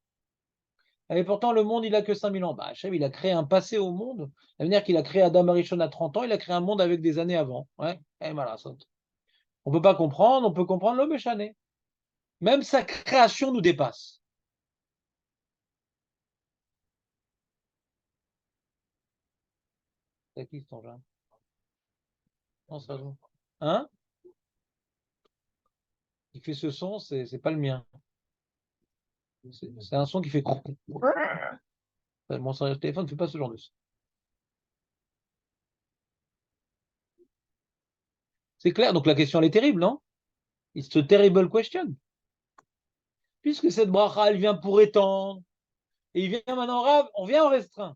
Et pourtant, le monde, il a que 5000 ans. Bah, Hachem, il a créé un passé au monde. Ça veut dire qu'il a créé Adam Arishon à 30 ans, il a créé un monde avec des années avant. Ouais, et voilà, ça. On ne peut pas comprendre, on peut comprendre l'homme échané. Même sa création nous dépasse. C'est qui cet engin? Non, ça joue. Hein? Il fait ce son, c'est pas le mien. C'est un son qui fait. Mon téléphone ne fait pas ce genre de son. C'est clair, donc la question elle est terrible, non? It's a terrible question. Puisque cette bracha, elle vient pour étendre, et il vient maintenant, on vient en restreint.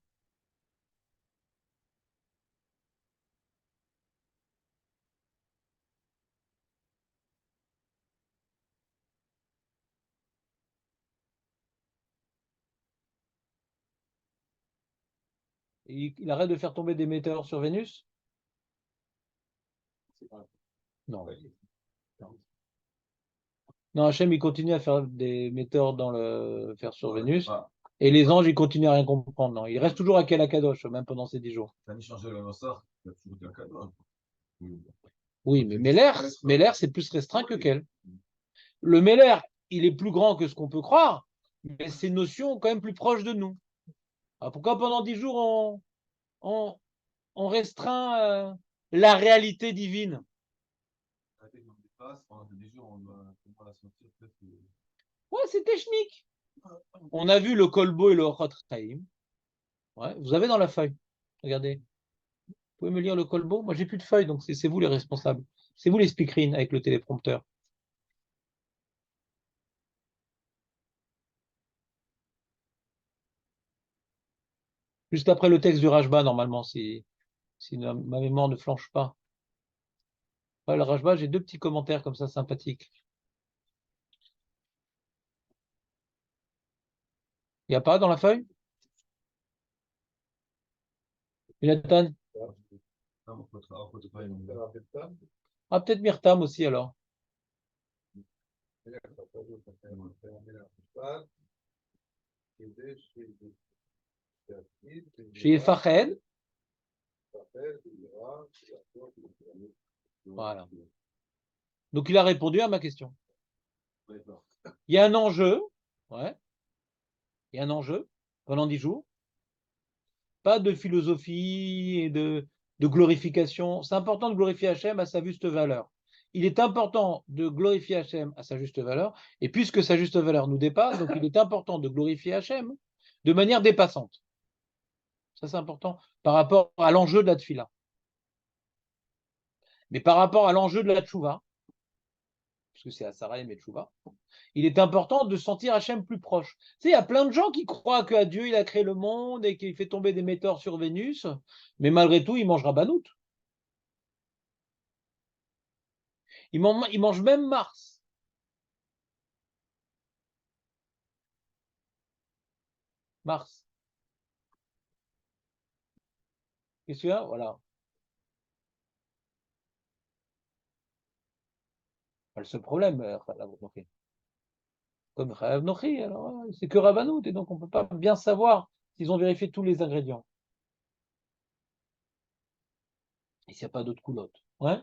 Et il arrête de faire tomber des météores sur Vénus? Non. Non, Hachem, il continue à faire des météores faire sur Vénus. Et les anges, ils continuent à rien comprendre. Non. Il reste toujours à Kalakadosh, même pendant ces 10 jours. Ça n'a changé le Nossar, il a toujours été un cadeau. Oui, mais Meller, c'est plus restreint que quel. Le Meller, il est plus grand que ce qu'on peut croire, mais ses notions sont quand même plus proches de nous. Alors pourquoi pendant 10 jours, on restreint la réalité divine? Ouais, c'est technique. On a vu le Kolbo et le Ochot Chaim. Ouais, vous avez dans la feuille. Regardez. Vous pouvez me lire le Kolbo? Moi, j'ai plus de feuille, donc c'est vous les responsables. C'est vous les speakerines avec le téléprompteur. Juste après le texte du Rajba, normalement, si ma mémoire ne flanche pas. Ouais, le Rajba, j'ai deux petits commentaires comme ça sympathiques. Il n'y a pas dans la feuille? Jonathan? Ah, peut-être Myrtam aussi alors. Chez Fahed. Voilà. Donc il a répondu à ma question. Il y a un enjeu, ouais. Il y a un enjeu pendant 10 jours. Pas de philosophie et de glorification. C'est important de glorifier Hachem à sa juste valeur. Il est important de glorifier Hachem à sa juste valeur, et puisque sa juste valeur nous dépasse, donc il est important de glorifier Hachem de manière dépassante. Ça, c'est important par rapport à l'enjeu de la tfila. Mais par rapport à l'enjeu de la tchouva, puisque c'est Asaraim et tchouva, il est important de sentir Hachem plus proche. Tu sais, il y a plein de gens qui croient qu'à Dieu, il a créé le monde et qu'il fait tomber des météores sur Vénus, mais malgré tout, il mange Rabbanout. Il mange même Mars. Mars. Qu'est-ce qu'il y a? Voilà. Pas le seul problème, comme Khalav Nochi, alors c'est que Rabbanout, et donc on ne peut pas bien savoir s'ils ont vérifié tous les ingrédients. Et s'il n'y a pas d'autres coulottes. Ouais.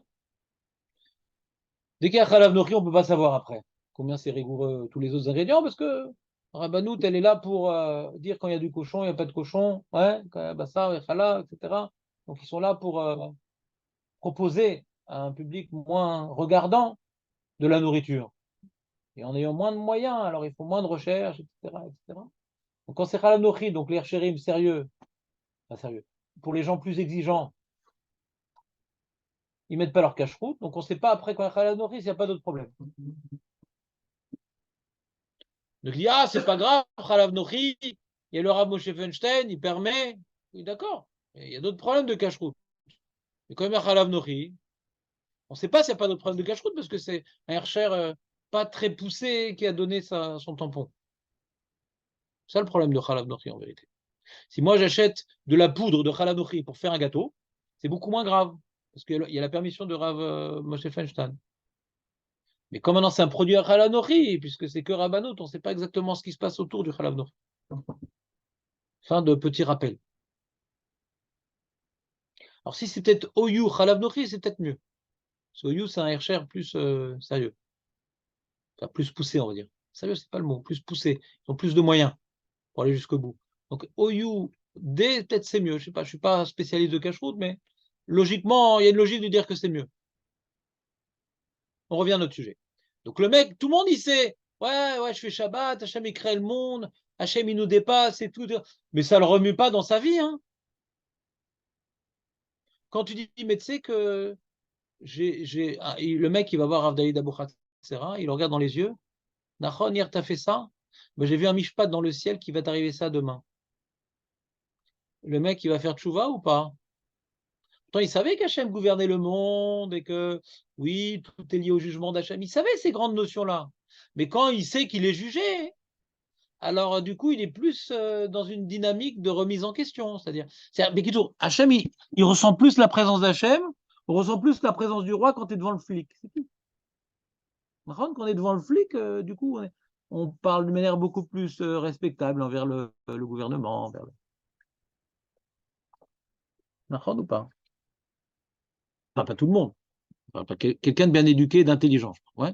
Dès qu'il y a Khalav Nochi, on ne peut pas savoir après combien c'est rigoureux tous les autres ingrédients, parce que Rabbanout, elle est là pour dire quand il y a du cochon, il n'y a pas de cochon, ouais, quand il y a Bassar, et Khala, etc. Donc ils sont là pour proposer à un public moins regardant de la nourriture. Et en ayant moins de moyens, alors il faut moins de recherche, etc. etc. Donc quand c'est Khala Nochi, donc les chérim sérieux, pas sérieux, pour les gens plus exigeants, ils ne mettent pas leur cache-route, donc on ne sait pas après quand il y a Khala Nochi s'il n'y a pas d'autre problème. Donc il dit, ah, c'est pas grave, Khalav Nochi, il y a le Rav Moshe Feinstein, il permet. Oui, d'accord. Et il y a d'autres problèmes de cacheroute. Mais quand même, il y a Chalav Nochi, on ne sait pas s'il n'y a pas d'autres problèmes de cacheroute parce que c'est un Hercher pas très poussé qui a donné son tampon. C'est ça le problème de Chalav Nochi en vérité. Si moi j'achète de la poudre de Chalav Nochi pour faire un gâteau, c'est beaucoup moins grave parce qu'il y a la permission de Rav Moshe Feinstein. Mais comme maintenant c'est un produit à Chalav Nochi, puisque c'est que Rabbanout, on ne sait pas exactement ce qui se passe autour du Chalav Nochi. Fin de petit rappel. Alors si c'est peut-être Oyu Chalav Nochi, c'est peut-être mieux. Parce que Oyu, c'est un Hercher plus sérieux. Enfin, plus poussé, on va dire. Sérieux, c'est pas le mot, plus poussé. Ils ont plus de moyens pour aller jusqu'au bout. Donc Oyu, D, peut-être c'est mieux. Je sais pas, je suis pas spécialiste de cache-route, mais logiquement, il y a une logique de dire que c'est mieux. On revient à notre sujet. Donc le mec, tout le monde il sait, ouais, je fais Shabbat, Hachem il crée le monde, Hachem il nous dépasse et tout, mais ça le remue pas dans sa vie. Hein. Quand tu dis, mais tu sais que le mec il va voir Rav David Abou Hatzera, il le regarde dans les yeux, Nachon, hier t'as fait ça, ben, j'ai vu un mishpat dans le ciel qui va t'arriver ça demain. Le mec il va faire tchouva ou pas? Pourtant il savait qu'Hachem gouvernait le monde et que oui, tout est lié au jugement d'Hachem. Il savait ces grandes notions-là. Mais quand il sait qu'il est jugé, alors du coup, il est plus dans une dynamique de remise en question. Mais Hachem, il ressent plus la présence d'Hachem, on ressent plus la présence du roi quand tu es devant le flic. C'est tout. Quand on est devant le flic, du coup, on parle de manière beaucoup plus respectable envers le gouvernement. Ou pas? Enfin, pas tout le monde. Enfin, pas quelqu'un de bien éduqué, d'intelligent. Ouais.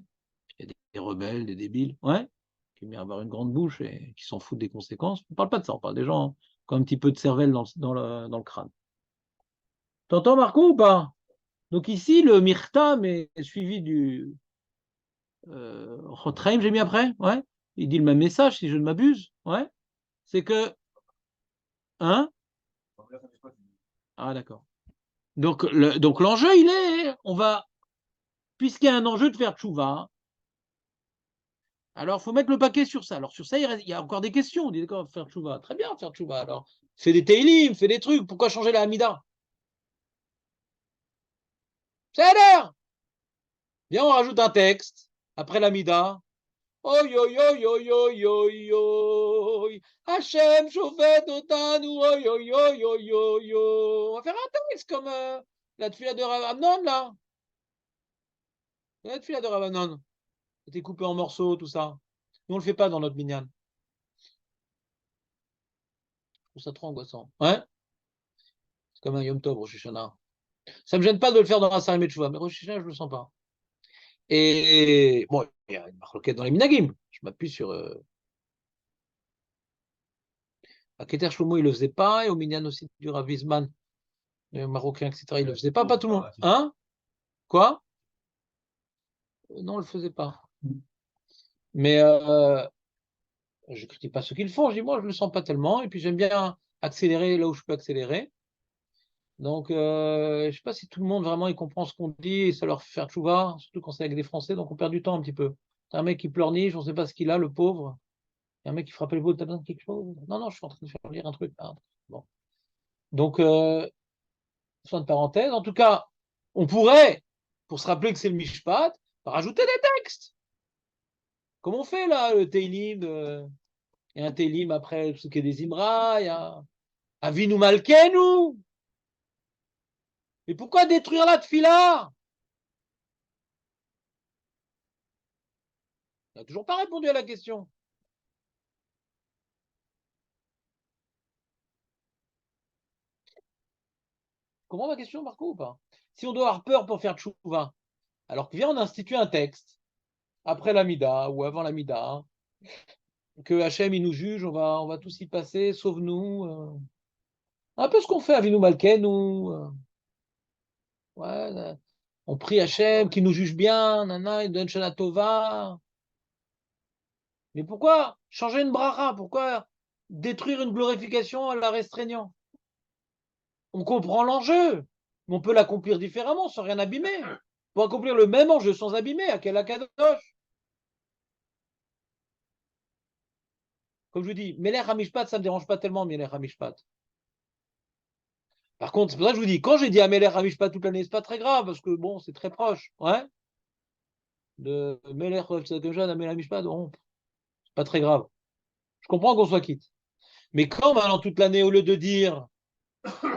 Il y a des rebelles, des débiles. Ouais. Qui aiment avoir une grande bouche et qui s'en foutent des conséquences. On ne parle pas de ça. On parle des gens qui ont un petit peu de cervelle dans le crâne. T'entends Marco ou pas? Donc ici, le Myrtam est suivi du Rotraim, j'ai mis après. Ouais. Il dit le même message, si je ne m'abuse. Ouais. C'est que. Hein? Ah, d'accord. Donc l'enjeu, il est, puisqu'il y a un enjeu de faire tchouva, alors il faut mettre le paquet sur ça. Alors sur ça, il y a encore des questions. On dit d'accord, faire tchouva. Très bien, faire tchouva. Alors, fais des teilim, fais des trucs. Pourquoi changer la Hamida? C'est l'air. Viens, on rajoute un texte après l'Amida. Oi, oi, oi, oi, oi, oi, oi. Hachem, chauffette, otanu, oi, oi, oi, oi, oi, oi. On va faire un texte comme la tefila de Rav Amnon, là. La tefila de Rav Amnon. C'était coupé en morceaux, tout ça. Nous, on le fait pas dans notre minyan. Je trouve ça trop angoissant. Ouais? C'est comme un Yom Tov, Rosh Hashanah. Ça me gêne pas de le faire dans un Sarim Tchouva, mais Rosh Hashanah, je le sens pas. Et bon, il y a une marloquette dans les minagim. Je m'appuie sur. À Keter Shlomo, il le faisait pas, et au minyan aussi du Rav Wiesman, marocain, etc. Il le faisait pas, pas tout le monde. Hein? Quoi? Non, on le faisait pas. Mais je critique pas ceux qui le font. Je dis moi, je le sens pas tellement, et puis j'aime bien accélérer là où je peux accélérer. Donc, je sais pas si tout le monde vraiment il comprend ce qu'on dit et ça leur fait faire tchouva, surtout quand c'est avec des Français, donc on perd du temps un petit peu. T'as un mec qui pleurniche, on sait pas ce qu'il a, le pauvre. Il y a un mec qui frappe le beau, t'as besoin de quelque chose? Non, non, je suis en train de faire lire un truc. Ah, bon. Donc, fin de parenthèse. En tout cas, on pourrait, pour se rappeler que c'est le Mishpat, rajouter des textes. Comme on fait là, le Teilim, il y a un Teilim après le Psuké des Imra, il y a Avinu Malkenu. Mais pourquoi détruire la Tfila? On n'a toujours pas répondu à la question. Comprends ma question, Marco, ou pas? Si on doit avoir peur pour faire tchouva, alors que viens, on institue un texte, après l'Amida ou avant l'Amida, que Hachem, il nous juge, on va tous y passer, sauve-nous. Un peu ce qu'on fait à Avinu Malkenu. Ouais, on prie Hachem qui nous juge bien, nana, il donne Shana Tova. Mais pourquoi changer une bracha? Pourquoi détruire une glorification en la restreignant? On comprend l'enjeu, mais on peut l'accomplir différemment sans rien abîmer. Pour accomplir le même enjeu sans abîmer, à quel akadosh? Comme je vous dis, Melech Hamishpat, ça ne me dérange pas tellement, Melech Hamishpat. Par contre, c'est pour ça que je vous dis, quand j'ai dit Amelech Hamishpat toute l'année, c'est pas très grave, parce que bon, c'est très proche. Ouais. De Melech Tzedakon à Amelech Hamishpat, bon, c'est pas très grave. Je comprends qu'on soit quitte. Mais quand maintenant toute l'année, au lieu de dire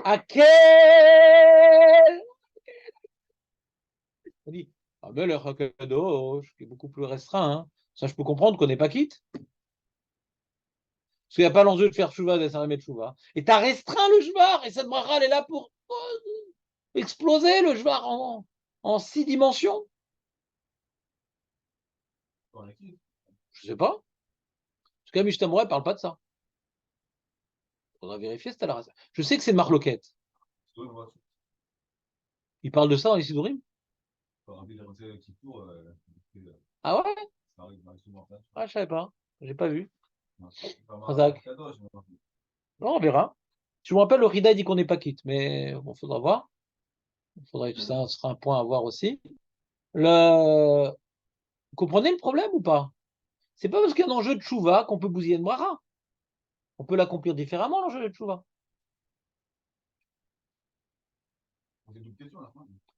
à quel, on dit Amelech HaKadosh, qui est beaucoup plus restreint, hein. Ça, je peux comprendre qu'on n'est pas quitte. Parce qu'il n'y a pas l'enjeu de faire chouva, d'être un de chouva. Et tu as restreint le jvar, et cette bracha, elle est là pour exploser le jvar en 6 dimensions. Je sais pas. Parce que Mishtamura ne parle pas de ça. Il faudra vérifier si tu as la raison. Je sais que c'est une marloquette. Il parle de ça dans les Sidourim. Ah ouais? Ah, je savais pas. J'ai pas vu. Razak. Non, on verra. Je me rappelle, le Rida dit qu'on n'est pas quitte, mais bon, faudra voir. Ça sera un point à voir aussi. Vous comprenez le problème ou pas? C'est pas parce qu'il y a un enjeu de chouva qu'on peut bousiller une bracha. On peut l'accomplir différemment, l'enjeu de chouva.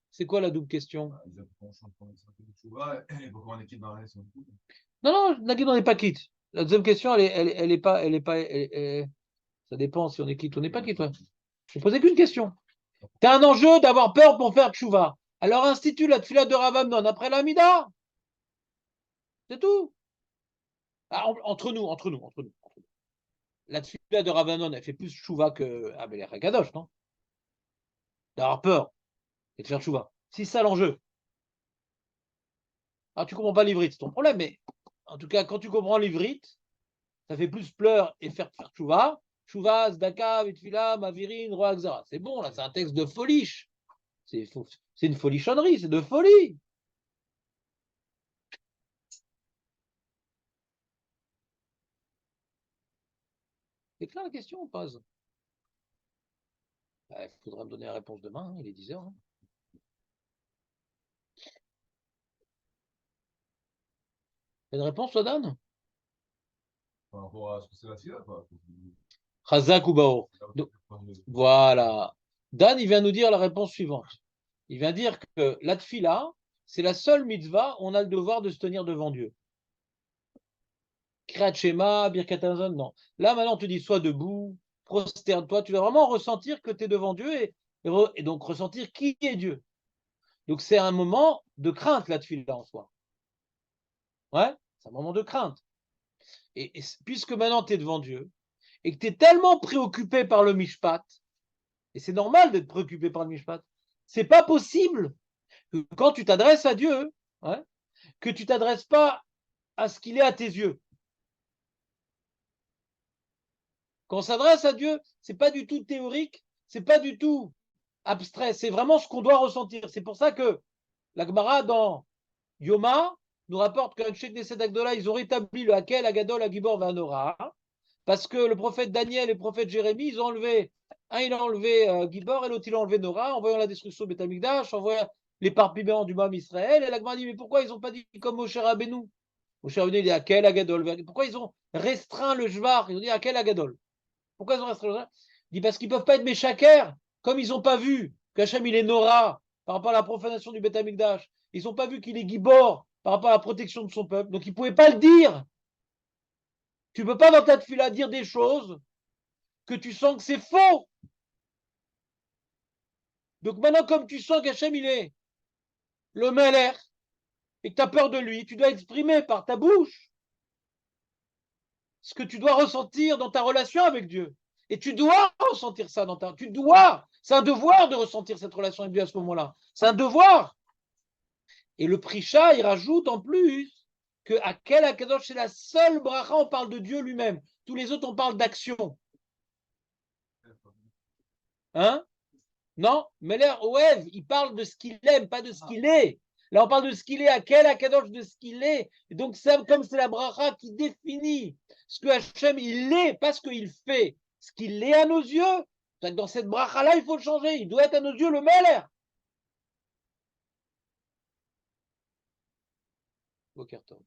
C'est quoi la double question? Non, non, Nagid, on n'est pas quitte. La deuxième question, elle est pas, ça dépend si on est quitte ou on n'est pas quitte. Ouais. Je ne posais qu'une question. Tu as un enjeu d'avoir peur pour faire tchouva. Alors institue la tfila de Ravamnon après l'Amida. C'est tout. Ah, entre nous. La tfila de Ravamnon, elle fait plus tchouva que Abel Kadosh, non? D'avoir peur et de faire tchouva. C'est ça l'enjeu. Ah, tu comprends pas l'ivrite, c'est ton problème, mais en tout cas, quand tu comprends l'ivrite, ça fait plus pleurer et faire tchouva. Tchouva, Zdaka, Vitfila, Mavirin, Roi Akzara. C'est bon, là, c'est un texte de foliche. C'est une folichonnerie, c'est de folie. C'est clair la question, on pose. Il faudra me donner la réponse demain, hein, il est 10h. Hein. Une réponse, toi, Dan? Par rapport à ce que c'est la fila, quoi. Chazak ou Bao. Voilà. Dan, il vient nous dire la réponse suivante. Il vient dire que la tfila, c'est la seule mitzvah où on a le devoir de se tenir devant Dieu. Kriyat Shema, Birkat Hamazon, non. Là, maintenant, on te dit sois debout, prosterne-toi. Tu vas vraiment ressentir que tu es devant Dieu et donc ressentir qui est Dieu. Donc, c'est un moment de crainte, la tfila en soi. Ouais, c'est un moment de crainte. Et puisque maintenant tu es devant Dieu, et que tu es tellement préoccupé par le mishpat, et c'est normal d'être préoccupé par le mishpat, c'est pas possible que quand tu t'adresses à Dieu, ouais, que tu t'adresses pas à ce qu'il est à tes yeux. Quand on s'adresse à Dieu, c'est pas du tout théorique, c'est pas du tout abstrait, c'est vraiment ce qu'on doit ressentir. C'est pour ça que la Gemara dans Yoma nous rapporte qu'un Sheikh Nesed Agdola, ils ont rétabli le Hakel, Agadol, Agibor, Vanora, parce que le prophète Daniel et le prophète Jérémie, ils ont enlevé, un il a enlevé Gibor et l'autre il a enlevé Nora, en voyant la destruction de Beth Amikdash, en voyant l'éparpillement du Mam Israël, et la Gemara dit, mais pourquoi ils n'ont pas dit comme Moshe Rabbeinu? Moshe Rabbeinu, il dit Hakel, Agadol. Pourquoi ils ont restreint le Jvar? Ils ont dit Hakel, Agadol. Pourquoi ils ont restreint le Jvar? Il dit parce qu'ils ne peuvent pas être Méchaker, comme ils n'ont pas vu qu'Hachem il est Nora par rapport à la profanation du Beth Amikdash. Ils n'ont pas vu qu'il est Gibor par rapport à la protection de son peuple. Donc ils ne pouvaient pas le dire. Tu ne peux pas dans ta tefila dire des choses que tu sens que c'est faux. Donc maintenant, comme tu sens qu'Hachem il est le Meler et que tu as peur de lui, tu dois exprimer par ta bouche ce que tu dois ressentir dans ta relation avec Dieu. Et tu dois ressentir ça dans ta... Tu dois. C'est un devoir de ressentir cette relation avec Dieu à ce moment-là. C'est un devoir. Et le Prisha, il rajoute en plus que Hakel Akadosh, c'est la seule bracha, on parle de Dieu lui-même. Tous les autres, on parle d'action. Hein? Non? Meler Oev, il parle de ce qu'il aime, pas de ce qu'il est. Là, on parle de ce qu'il est, Hakel Akadosh, de ce qu'il est. Et donc, comme c'est la bracha qui définit ce que Hachem, il est, pas ce qu'il fait. Ce qu'il est à nos yeux. Dans cette bracha-là, il faut le changer. Il doit être à nos yeux le Meler. Boker Tov.